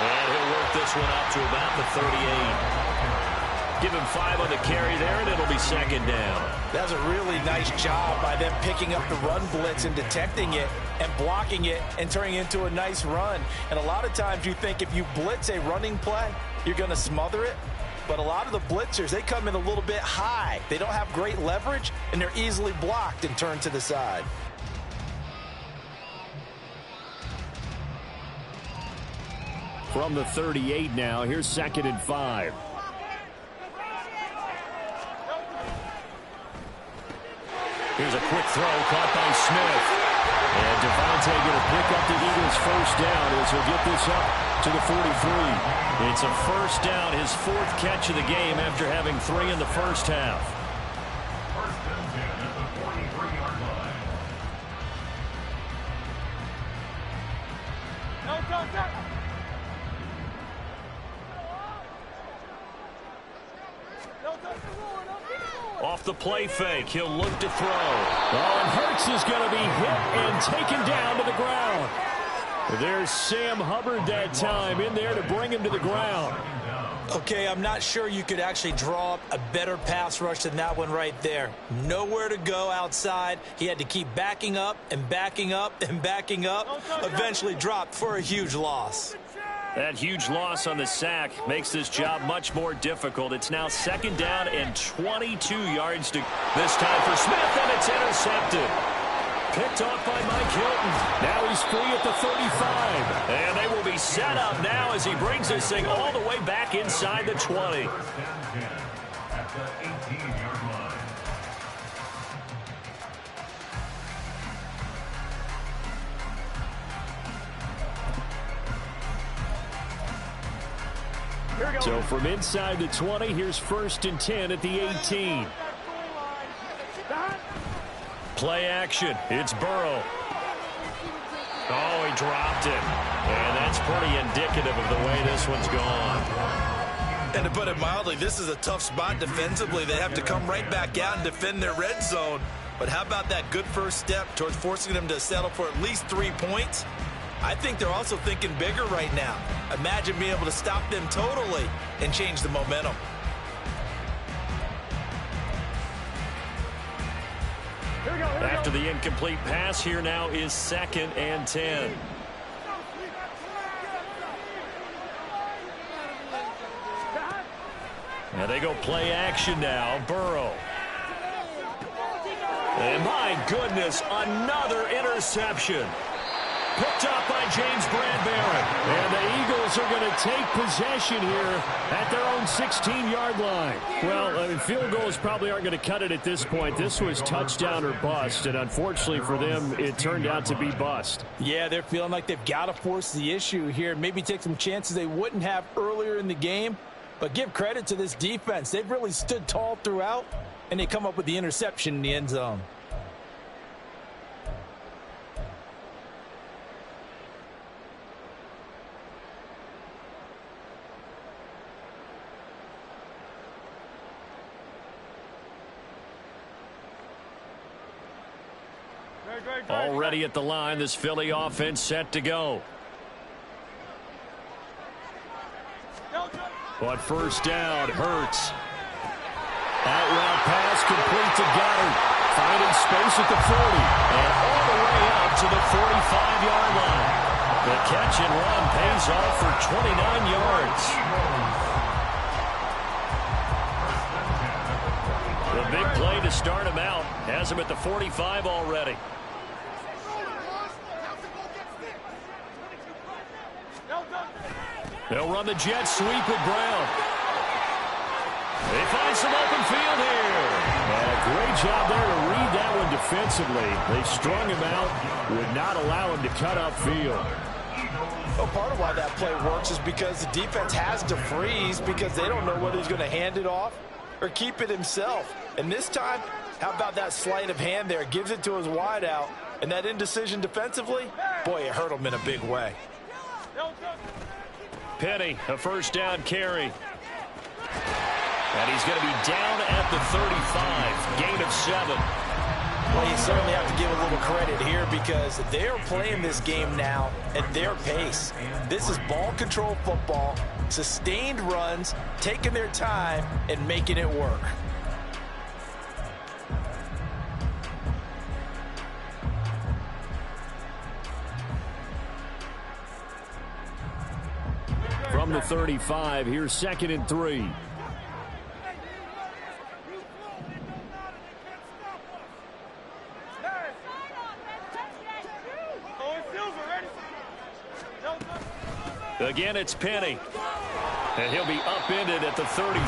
[SPEAKER 2] And he'll work this one up to about the 38. Give him 5 on the carry there, and it'll be second down.
[SPEAKER 5] That's a really nice job by them picking up the run blitz and detecting it and blocking it and turning it into a nice run. And a lot of times you think if you blitz a running play, you're going to smother it. But a lot of the blitzers, they come in a little bit high. They don't have great leverage, and they're easily blocked and turned to the side.
[SPEAKER 2] From the 38 now, here's 2nd and 5. Here's a quick throw caught by Smith. And Devontae going to pick up the Eagles first down as he'll get this up to the 43. It's a first down, his 4th catch of the game after having 3 in the first half.
[SPEAKER 6] First and 10 at the 43-yard line.
[SPEAKER 2] Off the play fake, he'll look to throw. Oh, and Hurts is going to be hit and taken down to the ground. There's Sam Hubbard that time in there to bring him to the ground.
[SPEAKER 5] Okay, I'm not sure you could actually draw up a better pass rush than that one right there. Nowhere to go outside. He had to keep backing up and backing up and backing up. Eventually dropped for a huge loss.
[SPEAKER 2] That huge loss on the sack makes this job much more difficult. It's now 2nd down and 22 yards to this time for Smith, and it's intercepted. Picked off by Mike Hilton. Now he's free at the 35. And they will be set up now as he brings this thing all the way back inside the 20.
[SPEAKER 6] At the 18-yard line.
[SPEAKER 2] So from inside the 20, here's 1st and 10 at the 18. Play action. It's Burrow. Oh, he dropped it. And that's pretty indicative of the way this one's gone.
[SPEAKER 5] And to put it mildly, this is a tough spot defensively. They have to come right back out and defend their red zone. But how about that good first step towards forcing them to settle for at least 3 points? I think they're also thinking bigger right now. Imagine being able to stop them totally and change the momentum.
[SPEAKER 2] After the incomplete pass, here now is 2nd and 10. And they go play action now. Burrow. And my goodness, another interception. Picked up by James Bradbury. And the Eagles are going to take possession here at their own 16-yard line. Well, I mean, field goals probably aren't going to cut it at this point. This was touchdown or bust, and unfortunately for them, it turned out to be bust.
[SPEAKER 4] Yeah, they're feeling like they've got to force the issue here, maybe take some chances they wouldn't have earlier in the game. But give credit to this defense. They've really stood tall throughout, and they come up with the interception in the end zone.
[SPEAKER 2] Already at the line, this Philly offense set to go. But 1st down, Hurts. That route pass complete to Goddard. Finding space at the 40. And all the way out to the 45-yard line. The catch and run pays off for 29 yards. The big play to start him out. Has him at the 45 already. They'll run the jet sweep with Brown. They find some open field here. And a great job there to read that one defensively. They strung him out, would not allow him to cut upfield.
[SPEAKER 4] Well, part of why that play works is because the defense has to freeze because they don't know whether he's going to hand it off or keep it himself. And this time, how about that sleight of hand there? Gives it to his wideout. And that indecision defensively, boy, it hurt him in a big way.
[SPEAKER 2] Penny, a 1st down carry. And he's going to be down at the 35. Gain of 7.
[SPEAKER 4] Well, you certainly have to give a little credit here because they're playing this game now at their pace. This is ball control football, sustained runs, taking their time, and making it work.
[SPEAKER 2] From the 35, here's 2nd and 3. Again, it's Penny. And he'll be upended at the 33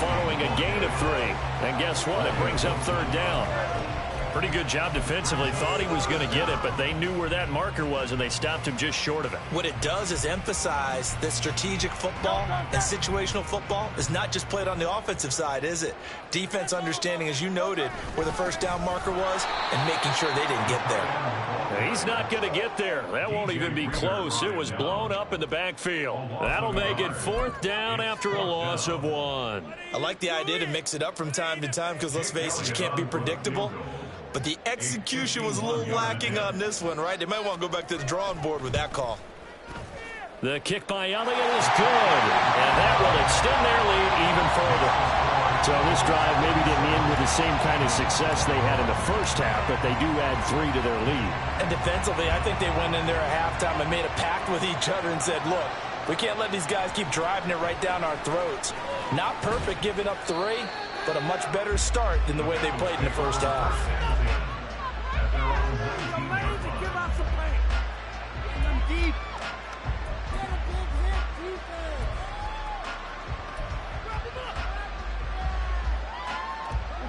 [SPEAKER 2] following a gain of 3. And guess what? It brings up 3rd down. Pretty good job defensively. Thought he was going to get it, but they knew where that marker was, and they stopped him just short of it.
[SPEAKER 5] What it does is emphasize that strategic football and situational football is not just played on the offensive side, is it? Defense understanding, as you noted, where the first down marker was and making sure they didn't get there.
[SPEAKER 2] He's not going to get there. That won't even be close. It was blown up in the backfield. That'll make it 4th down after a loss of 1.
[SPEAKER 5] I like the idea to mix it up from time to time because, let's face it, you can't be predictable. But the execution was a little lacking on this one, right? They might want to go back to the drawing board with that call.
[SPEAKER 2] The kick by Elliott is good, and that will extend their lead even further. So this drive maybe didn't end with the same kind of success they had in the first half, but they do add 3 to their lead.
[SPEAKER 5] And defensively, I think they went in there at halftime and made a pact with each other and said, look, we can't let these guys keep driving it right down our throats. Not perfect giving up 3, but a much better start than the way they played in the first half.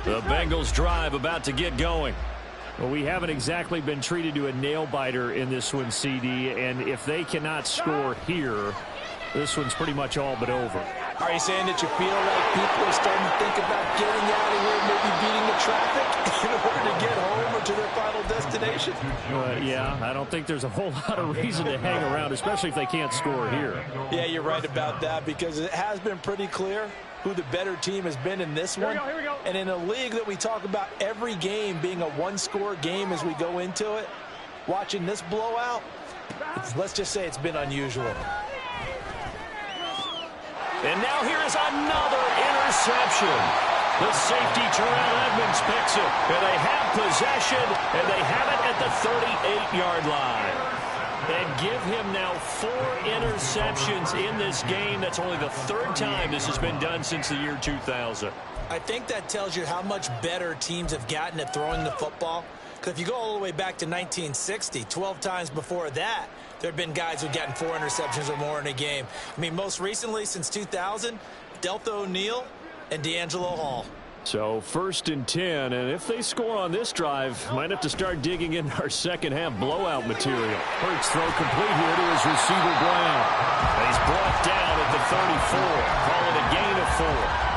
[SPEAKER 2] The Bengals drive about to get going.
[SPEAKER 7] Well, we haven't exactly been treated to a nail-biter in this one, CD, and if they cannot score here, this one's pretty much all but over.
[SPEAKER 5] Are you saying that you feel like people are starting to think about getting out of here, maybe beating the traffic in order to get home or to their final destination?
[SPEAKER 7] Yeah, I don't think there's a whole lot of reason to hang around, especially if they can't score here.
[SPEAKER 5] Yeah, you're right about that because it has been pretty clear who the better team has been in this one.
[SPEAKER 3] Here we go.
[SPEAKER 5] And in a league that we talk about every game being a one-score game as we go into it, watching this blowout, let's just say it's been unusual.
[SPEAKER 2] And now here is another interception. The safety, Terrell Edmonds, picks it. And they have possession, and they have it at the 38-yard line. And give him now 4 interceptions in this game. That's only the 3rd time this has been done since the year 2000.
[SPEAKER 5] I think that tells you how much better teams have gotten at throwing the football. Because if you go all the way back to 1960, 12 times before that, there have been guys who've gotten 4 interceptions or more in a game. I mean, most recently, since 2000, Deltha O'Neal and D'Angelo Hall.
[SPEAKER 7] So 1st and 10, and if they score on this drive, might have to start digging into our second half blowout material. Hurts throw complete here to his receiver Brown.
[SPEAKER 2] He's brought down at the 34, calling a gain of 4.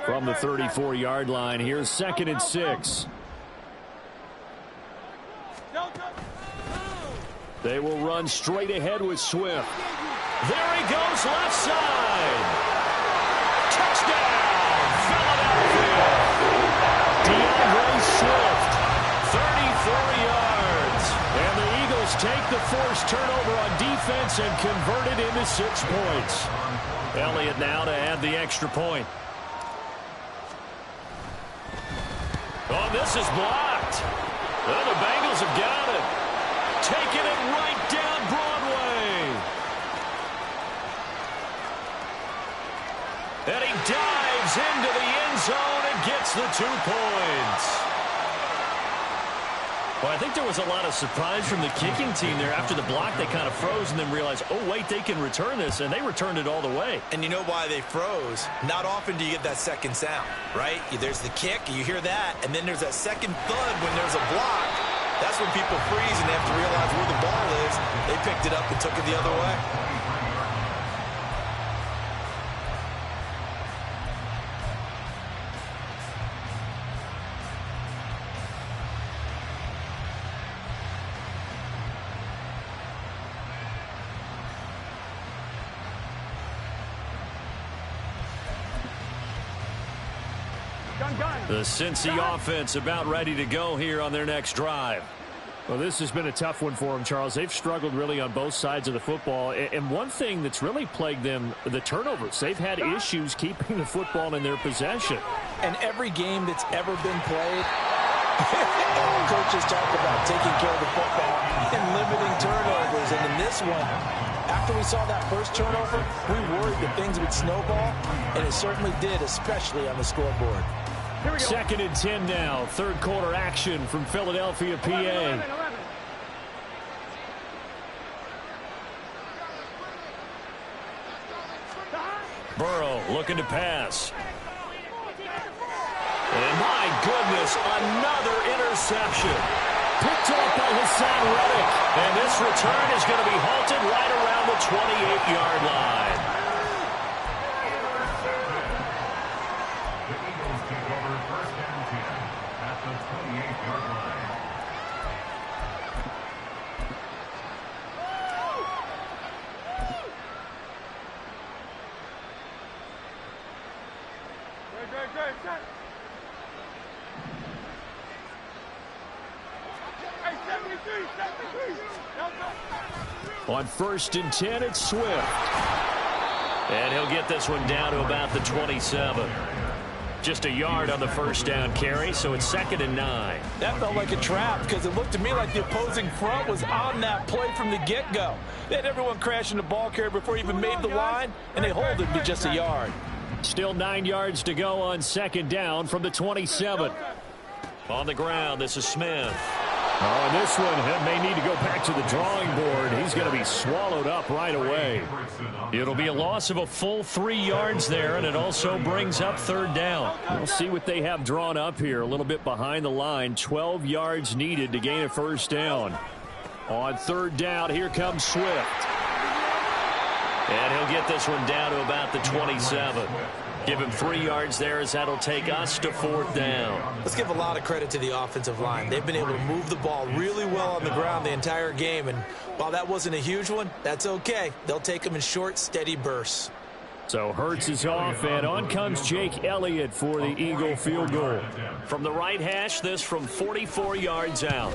[SPEAKER 7] From the 34-yard line, here's 2nd and 6. They will run straight ahead with Swift.
[SPEAKER 2] There he goes, left side. Touchdown, Philadelphia. DeAndre Swift, 34 yards. And the Eagles take the forced turnover on defense and convert it into 6 points. Elliott now to add the extra point. Oh, this is blocked. Well, the Bengals have got it. Taking it right down Broadway. And he dives into the end zone and gets the 2 points. Well, I think there was a lot of surprise from the kicking team there. After the block, they kind of froze and then realized, oh, wait, they can return this, and they returned it all the way.
[SPEAKER 5] And you know why they froze? Not often do you get that second sound, right? There's the kick, you hear that, and then there's that second thud when there's a block. That's when people freeze and they have to realize where the ball is. They picked it up and took it the other way.
[SPEAKER 2] The Cincy offense about ready to go here on their next drive.
[SPEAKER 7] Well, this has been a tough one for them, Charles. They've struggled really on both sides of the football. And one thing that's really plagued them, the turnovers. They've had issues keeping the football in their possession.
[SPEAKER 5] And every game that's ever been played,
[SPEAKER 4] Coaches talk about taking care of the football and limiting turnovers. And in this one, after we saw that first turnover, we worried that things would snowball, and it certainly did, especially on the scoreboard.
[SPEAKER 7] Second and 10 now. Third quarter action from Philadelphia, PA. Burrow looking to pass. And my goodness, another interception. Picked off by Hassan Reddick. And this return is going to be halted right around the 28-yard line.
[SPEAKER 6] The Eagles take over first and 10 at the 28-yard line.
[SPEAKER 3] Great. Hey, 73.
[SPEAKER 7] On first and 10, it's Swift. And he'll get this one down to about the 27. Just a yard on the first down carry, so it's 2nd and 9.
[SPEAKER 4] That felt like a trap because it looked to me like the opposing front was on that play from the get-go. They had everyone crashing the ball carrier before he even made the line, and they hold him to just a yard.
[SPEAKER 7] Still 9 yards to go on 2nd down from the 27. On the ground, this is Smith. Oh, and this one may need to go back to the drawing board. He's going to be swallowed up right away. It'll be a loss of a full 3 yards there, and it also brings up 3rd down. We'll see what they have drawn up here. A little bit behind the line. 12 yards needed to gain a 1st down. On 3rd down, here comes Swift. And he'll get this one down to about the 27. Give him 3 yards there as that'll take us to 4th down.
[SPEAKER 4] Let's give a lot of credit to the offensive line. They've been able to move the ball really well on the ground the entire game. And while that wasn't a huge one, that's okay. They'll take them in short, steady bursts.
[SPEAKER 7] So Hurts is off, and on comes Jake Elliott for the Eagle field goal. From the right hash, this from 44 yards out.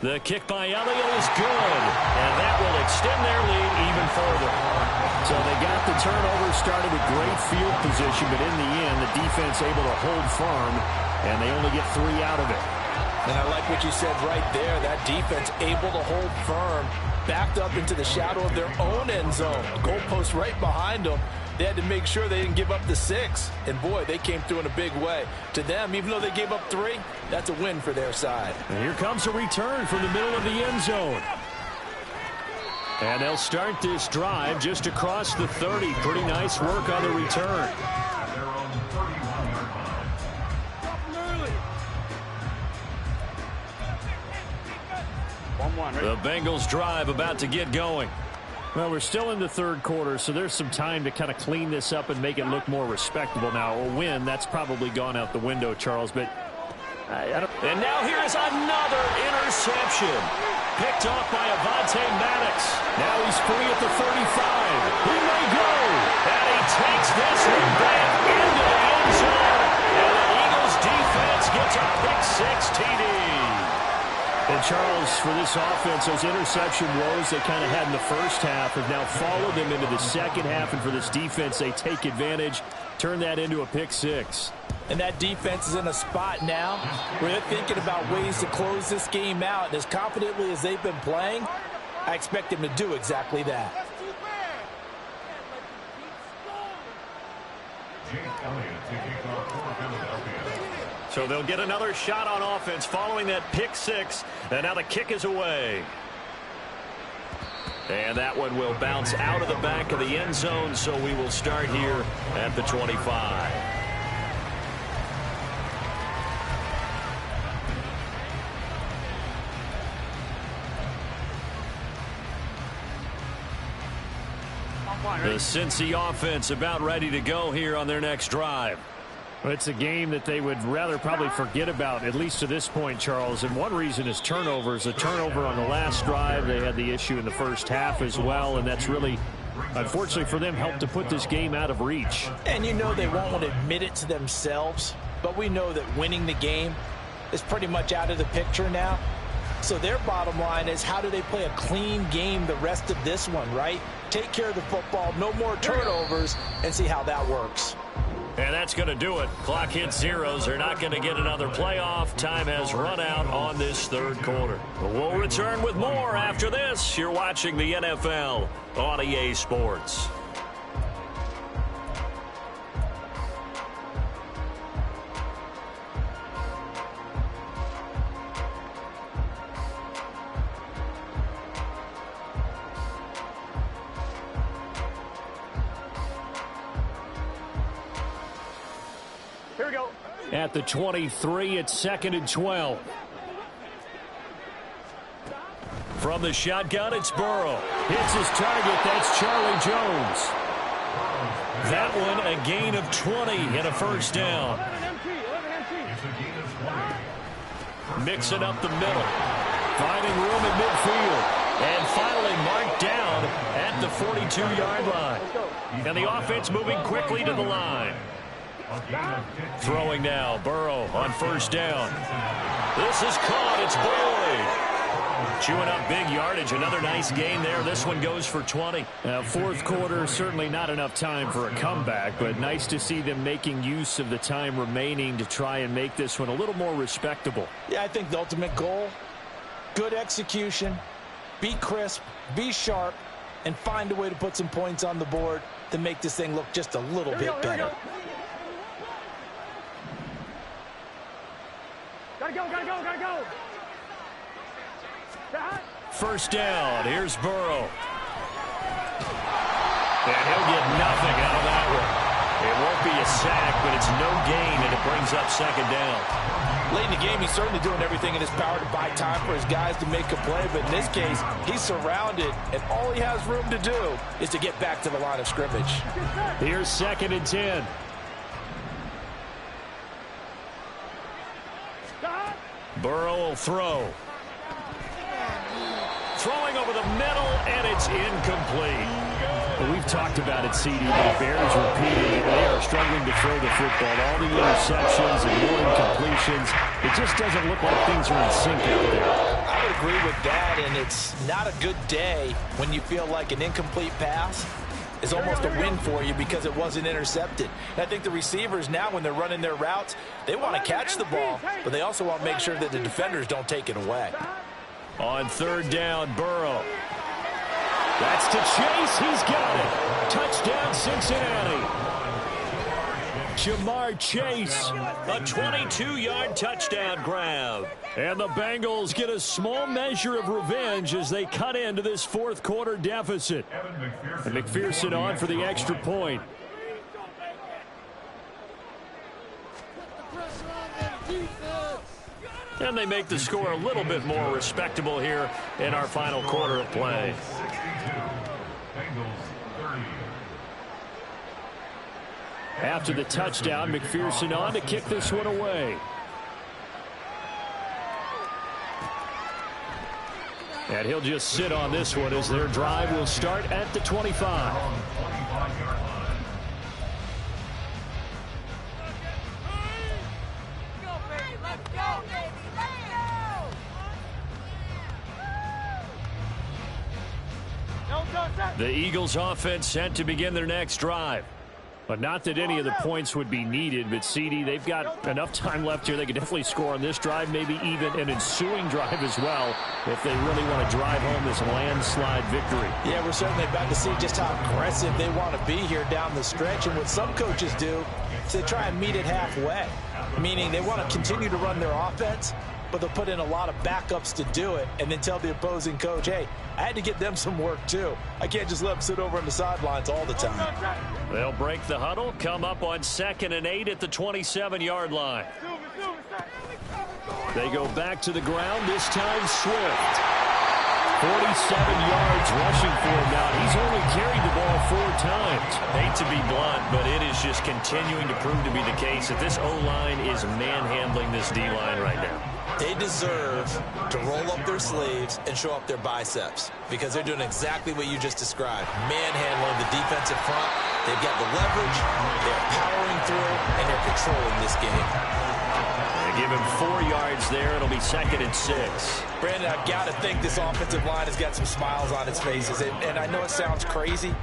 [SPEAKER 7] The kick by Elliott is good, and that will extend their lead even further. So they got the turnover, started with great field position, but in the end, the defense able to hold firm, and they only get 3 out of it.
[SPEAKER 4] And I like what you said right there. That defense able to hold firm, backed up into the shadow of their own end zone. Goalpost right behind them. They had to make sure they didn't give up the 6. And, boy, they came through in a big way. To them, even though they gave up 3, that's a win for their side.
[SPEAKER 7] And here comes a return from the middle of the end zone. And they'll start this drive just across the 30. Pretty nice work on the return.
[SPEAKER 6] They're on 31-yard line.
[SPEAKER 7] The Bengals drive about to get going. Well, we're still in the 3rd quarter, so there's some time to kind of clean this up and make it look more respectable. Now, a win, that's probably gone out the window, Charles, but and now here is another interception. Picked off by Avonte Maddox. Now he's free at the 35. He may go. And he takes this one back into the end zone. And the Eagles defense gets a pick-6 TD. And Charles, for this offense, those interception woes they kind of had in the first half have now followed them into the second half. And for this defense, they take advantage, turn that into a pick-6.
[SPEAKER 4] And that defense is in a spot now where they're thinking about ways to close this game out. And as confidently as they've been playing, I expect them to do exactly that.
[SPEAKER 6] Jake Elliott to kick off for Philadelphia.
[SPEAKER 7] So they'll get another shot on offense following that pick-6. And now the kick is away. And that one will bounce out of the back of the end zone. So we will start here at the 25. The Cincy offense about ready to go here on their next drive. It's a game that they would rather probably forget about, at least to this point, Charles. And one reason is turnovers. A turnover on the last drive. They had the issue in the first half as well, and that's really, unfortunately for them, helped to put this game out of reach.
[SPEAKER 4] And you know they won't want to admit it to themselves, but we know that winning the game is pretty much out of the picture now. So their bottom line is, how do they play a clean game the rest of this one, right? Take care of the football, no more turnovers, and see how that works.
[SPEAKER 2] And that's going to do it. Clock hits zeros. They're not going to get another playoff. Time has run out on this third quarter. But we'll return with more after this. You're watching the NFL on EA Sports.
[SPEAKER 3] Here we go.
[SPEAKER 7] At the 23, it's 2nd and 12.
[SPEAKER 2] From the shotgun, it's Burrow. Hits his target. That's Charlie Jones. That one a gain of 20 and a first down.
[SPEAKER 3] 11 empty.
[SPEAKER 2] Mixing up the middle. Finding room at midfield. And finally marked down at the 42-yard line. And the offense moving quickly to the line. Throwing now, Burrow on first down. This is caught. It's Boyd. Chewing up big yardage. Another nice gain there. This one goes for 20.
[SPEAKER 7] Fourth quarter, certainly not enough time for a comeback, but nice to see them making use of the time remaining to try and make this one a little more respectable.
[SPEAKER 4] Yeah, I think the ultimate goal, good execution, be crisp, be sharp, and find a way to put some points on the board to make this thing look just a little bit better.
[SPEAKER 3] Gotta go.
[SPEAKER 2] First down. Here's Burrow. And he'll get nothing out of that one. It won't be a sack, but it's no gain, and it brings up second down.
[SPEAKER 4] Late in the game, he's certainly doing everything in his power to buy time for his guys to make a play, but in this case, he's surrounded, and all he has room to do is to get back to the line of scrimmage.
[SPEAKER 7] Here's 2nd and 10.
[SPEAKER 2] Burrow will throw. Throwing over the middle, and it's incomplete.
[SPEAKER 7] Well, we've talked about it, CD. The Bears repeatedly, they are struggling to throw the football. All the interceptions and more incompletions. It just doesn't look like things are in sync out there.
[SPEAKER 4] I would agree with that, and it's not a good day when you feel like an incomplete pass is almost a win for you because it wasn't intercepted. And I think the receivers now, when they're running their routes, they want to catch the ball, but they also want to make sure that the defenders don't take it away.
[SPEAKER 2] On third down, Burrow. That's to Chase. He's got it. Touchdown, Cincinnati. Jamar Chase, a 22-yard touchdown grab. And the Bengals get a small measure of revenge as they cut into this fourth quarter deficit. And McPherson on for the extra point. And they make the score a little bit more respectable here in our final quarter of play.
[SPEAKER 7] After the touchdown, McPherson on to kick this one away. And he'll just sit on this one as their drive will start at the 25.
[SPEAKER 2] The Eagles offense set to begin their next drive.
[SPEAKER 7] But not that any of the points would be needed, but CD, they've got enough time left here. They could definitely score on this drive, maybe even an ensuing drive as well, if they really want to drive home this landslide victory.
[SPEAKER 4] Yeah, we're certainly about to see just how aggressive they want to be here down the stretch. And what some coaches do is they try and meet it halfway, meaning they want to continue to run their offense, but they'll put in a lot of backups to do it and then tell the opposing coach, hey, I had to get them some work too. I can't just let them sit over on the sidelines all the time.
[SPEAKER 2] They'll break the huddle, come up on 2nd and 8 at the 27-yard line. They go back to the ground, this time Swift. 47 yards rushing for him now. He's only carried the ball 4 times. Hate to be blunt, but it is just continuing to prove to be the case that this O-line is manhandling this D-line right now.
[SPEAKER 5] They deserve to roll up their sleeves and show up their biceps because they're doing exactly what you just described. Manhandling the defensive front. They've got the leverage, they're powering through, and they're controlling this game.
[SPEAKER 2] They give him 4 yards there. It'll be 2nd and 6.
[SPEAKER 4] Brandon, I've got to think this offensive line has got some smiles on its faces. And I know it sounds crazy,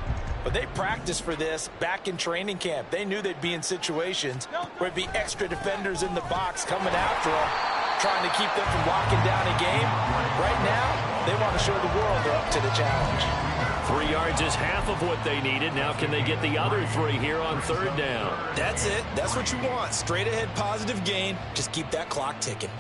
[SPEAKER 4] But they practiced for this back in training camp. They knew they'd be in situations where it'd be extra defenders in the box coming after them, trying to keep them from locking down a game. Right now, they want to show the world they're up to the challenge.
[SPEAKER 7] 3 yards is half of what they needed. Now can they get the other 3 here on third down?
[SPEAKER 5] That's it. That's what you want. Straight ahead positive gain. Just keep that clock ticking.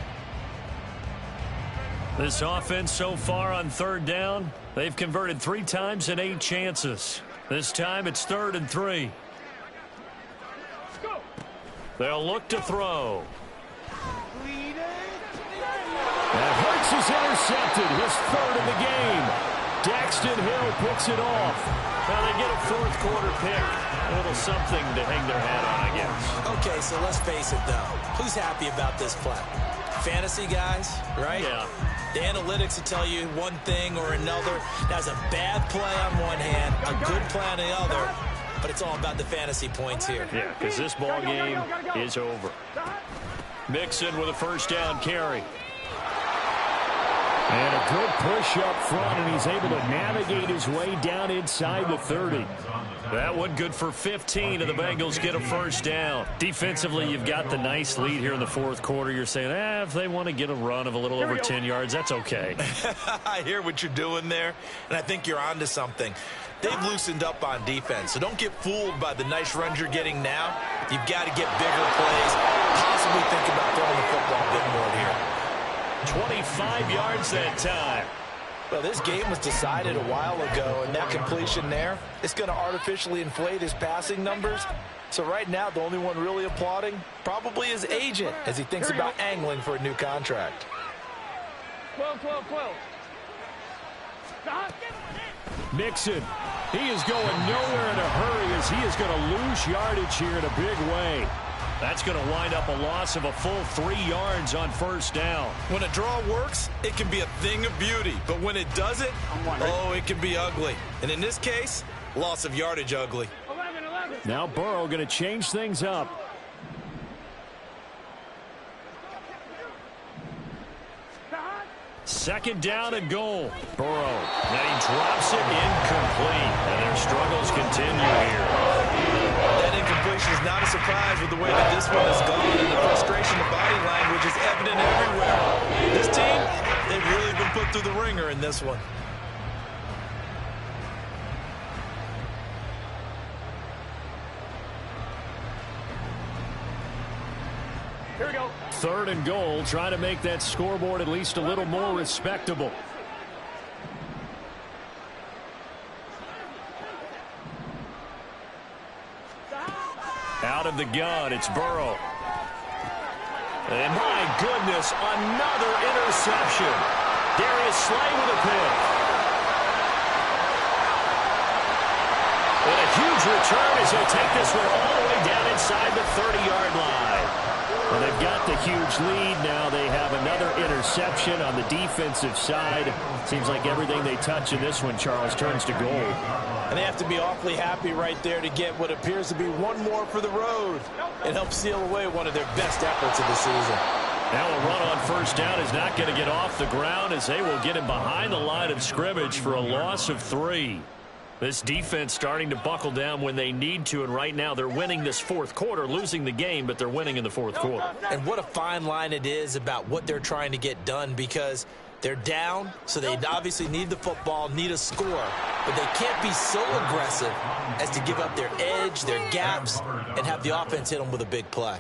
[SPEAKER 7] This offense so far on third down, they've converted 3 times in 8 chances. This time it's 3rd and 3. They'll look to throw. And Hurts is intercepted. His 3rd in the game. Daxton Hill picks it off. Now they get a 4th quarter pick. A little something to hang their hat on, I guess.
[SPEAKER 5] Okay, so let's face it, though. Who's happy about this play? Fantasy guys, right?
[SPEAKER 7] Yeah.
[SPEAKER 5] The analytics will tell you one thing or another. That's a bad play on one hand, a good play on the other, but it's all about the fantasy points here.
[SPEAKER 7] Yeah, because this ball game is over. Mixon with a 1st down carry. And a good push up front, and he's able to navigate his way down inside the 30. That one good for 15, and the Bengals get a 1st down. Defensively, you've got the nice lead here in the 4th quarter. You're saying, if they want to get a run of a little over 10 yards, that's okay.
[SPEAKER 5] I hear what you're doing there, and I think you're onto something. They've loosened up on defense, so don't get fooled by the nice runs you're getting now. You've got to get bigger plays, possibly think about throwing the football a bit more here.
[SPEAKER 7] 25 yards that time.
[SPEAKER 4] Well, this game was decided a while ago, and that completion there, it's going to artificially inflate his passing numbers. So right now, the only one really applauding probably his agent as he thinks about angling for a new contract.
[SPEAKER 3] 12, 12, 12.
[SPEAKER 7] Mixon, he is going nowhere in a hurry as he is going to lose yardage here in a big way. That's going to wind up a loss of a full 3 yards on 1st down.
[SPEAKER 5] When a draw works, it can be a thing of beauty. But when it doesn't, it can be ugly. And in this case, loss of yardage ugly.
[SPEAKER 3] 11, 11.
[SPEAKER 7] Now Burrow going to change things up. Second down and goal. Burrow. Now he drops it incomplete. And their struggles continue here.
[SPEAKER 5] That incompletion is not a surprise with the way that this one has gone, and the frustration of body language is evident everywhere. This team, they've really been put through the ringer in this one.
[SPEAKER 3] Here we go.
[SPEAKER 7] 3rd and goal, trying to make that scoreboard at least a little more respectable. Out of the gun, it's Burrow. And my goodness, another interception. Darius Slay with a pick. And a huge return as he'll take this one all the way down inside the 30-yard line. Well, they've got the huge lead. Now they have another interception on the defensive side. Seems like everything they touch in this one, Charles, turns to gold.
[SPEAKER 4] And they have to be awfully happy right there to get what appears to be one more for the road and help seal away one of their best efforts of the season.
[SPEAKER 7] Now a run on 1st down is not going to get off the ground as they will get him behind the line of scrimmage for a loss of 3. This defense starting to buckle down when they need to, and right now they're winning this 4th quarter, losing the game, but they're winning in the 4th quarter.
[SPEAKER 5] And what a fine line it is about what they're trying to get done, because they're down, so they obviously need the football, need a score, but they can't be so aggressive as to give up their edge, their gaps, and have the offense hit them with a big play.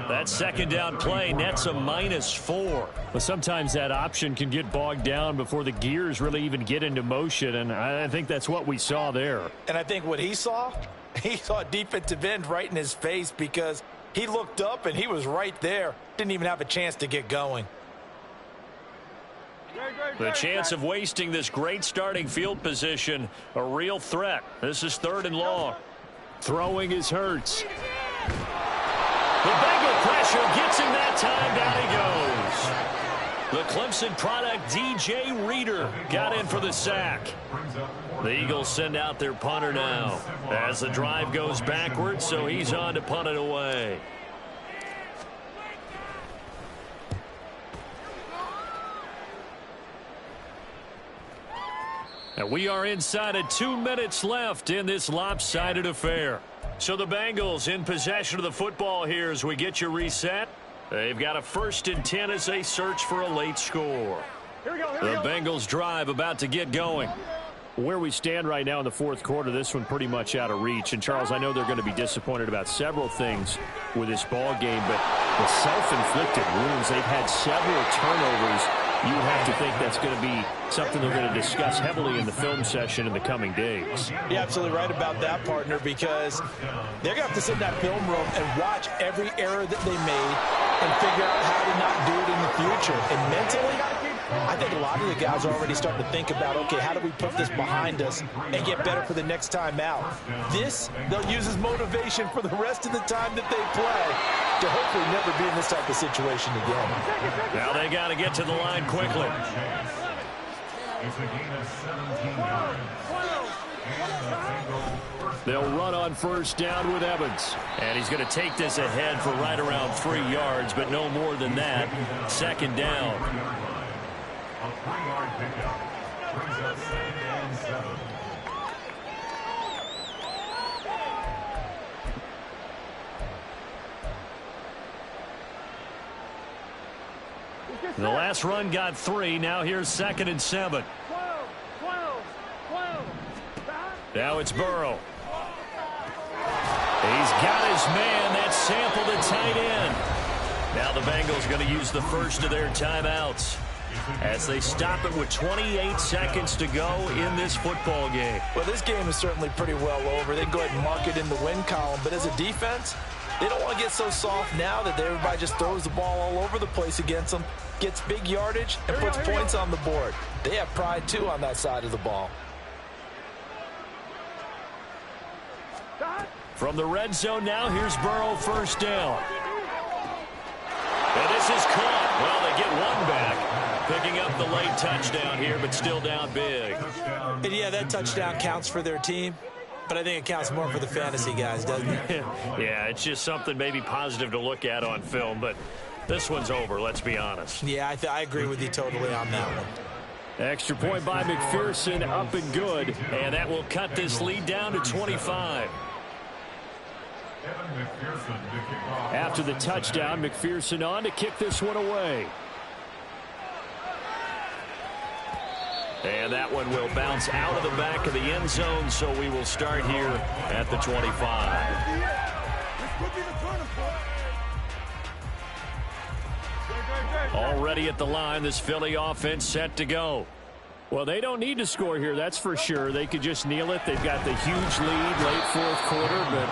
[SPEAKER 7] That 2nd down play nets a -4. But sometimes that option can get bogged down before the gears really even get into motion, and I think that's what we saw there.
[SPEAKER 4] And I think what he saw a defensive end right in his face, because he looked up and he was right there. Didn't even have a chance to get going.
[SPEAKER 7] The chance of wasting this great starting field position, a real threat. This is 3rd and long. Throwing is Hurts. The Bengal pressure gets him that time. Down he goes. The Clemson product, DJ Reader, got in for the sack. The Eagles send out their punter now as the drive goes backwards, so he's on to punt it away.
[SPEAKER 2] And we are inside of 2 minutes left in this lopsided affair. So the Bengals in possession of the football here as we get you reset. They've got a 1st and 10 as they search for a late score. The Bengals drive about to get going.
[SPEAKER 7] Where we stand right now in the 4th quarter, this one pretty much out of reach. And, Charles, I know they're going to be disappointed about several things with this ball game, but the self-inflicted wounds, they've had several turnovers. You would have to think that's going to be something they're going to discuss heavily in the film session in the coming days.
[SPEAKER 4] You're absolutely right about that, partner, because they're going to have to sit in that film room and watch every error that they made and figure out how to not do it in the future. And mentally, I think a lot of the guys are already starting to think about, okay, how do we put this behind us and get better for the next time out? This, they'll use as motivation for the rest of the time that they play to hopefully never be in this type of situation again.
[SPEAKER 2] Now they got to get to the line quickly.
[SPEAKER 6] It's a gain of 17 yards.
[SPEAKER 2] They'll run on 1st down with Evans. And he's going to take this ahead for right around 3 yards, but no more than that. 2nd down.
[SPEAKER 6] A 3-yard pickup brings us 2nd and 7.
[SPEAKER 2] The last run got 3. Now here's 2nd and 7.
[SPEAKER 3] 12.
[SPEAKER 2] Now it's Burrow. He's got his man. That's Sample, the tight end. Now the Bengals going to use the first of their timeouts as they stop it with 28 seconds to go in this football game.
[SPEAKER 4] Well, this game is certainly pretty well over. They can go ahead and mark it in the win column. But as a defense, they don't want to get so soft now that everybody just throws the ball all over the place against them, gets big yardage, and puts points on the board. They have pride, too, on that side of the ball.
[SPEAKER 2] From the red zone now, here's Burrow, 1st down. And this is caught. Well, they get one back. Picking up the late touchdown here, but still down big.
[SPEAKER 4] And yeah, that touchdown counts for their team, but I think it counts more for the fantasy guys, doesn't it?
[SPEAKER 2] Yeah, it's just something maybe positive to look at on film, but this one's over, let's be honest.
[SPEAKER 4] Yeah, I agree with you totally on that one.
[SPEAKER 2] Extra point by McPherson, up and good, and that will cut this lead down to 25.
[SPEAKER 7] After the touchdown, McPherson on to kick this one away.
[SPEAKER 2] And that one will bounce out of the back of the end zone, so we will start here at the 25. Already at the line, this Philly offense set to go.
[SPEAKER 7] Well, they don't need to score here, that's for sure. They could just kneel it. They've got the huge lead late 4th quarter, but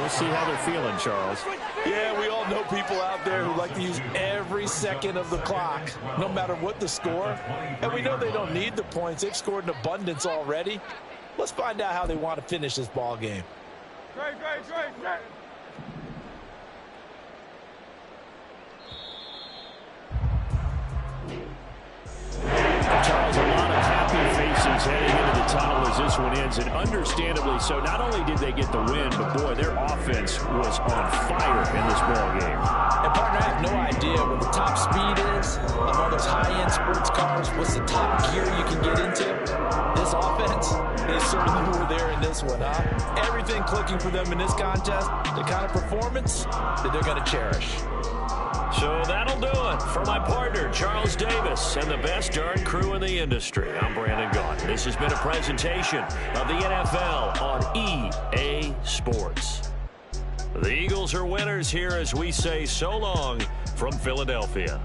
[SPEAKER 7] we'll see how they're feeling, Charles.
[SPEAKER 4] Yeah, we all know people out there who like to use every second of the clock, no matter what the score. And we know they don't need the points. They've scored in abundance already. Let's find out how they want to finish this ball game.
[SPEAKER 3] Great.
[SPEAKER 7] Charles, a lot of happy faces heading into the tunnel as this one ends, and understandably so. Not only did they get the win, but boy, their offense was on fire in this ball game.
[SPEAKER 4] And partner, I have no idea what the top speed is of all those high-end sports cars. What's the top gear you can get into? This offense, they certainly were there in this one, huh? Everything clicking for them in this contest, the kind of performance that they're going to cherish.
[SPEAKER 2] So that'll do it for my partner, Charles Davis, and the best darn crew in the industry. I'm Brandon Gaughan. This has been a presentation of the NFL on EA Sports. The Eagles are winners here as we say so long from Philadelphia.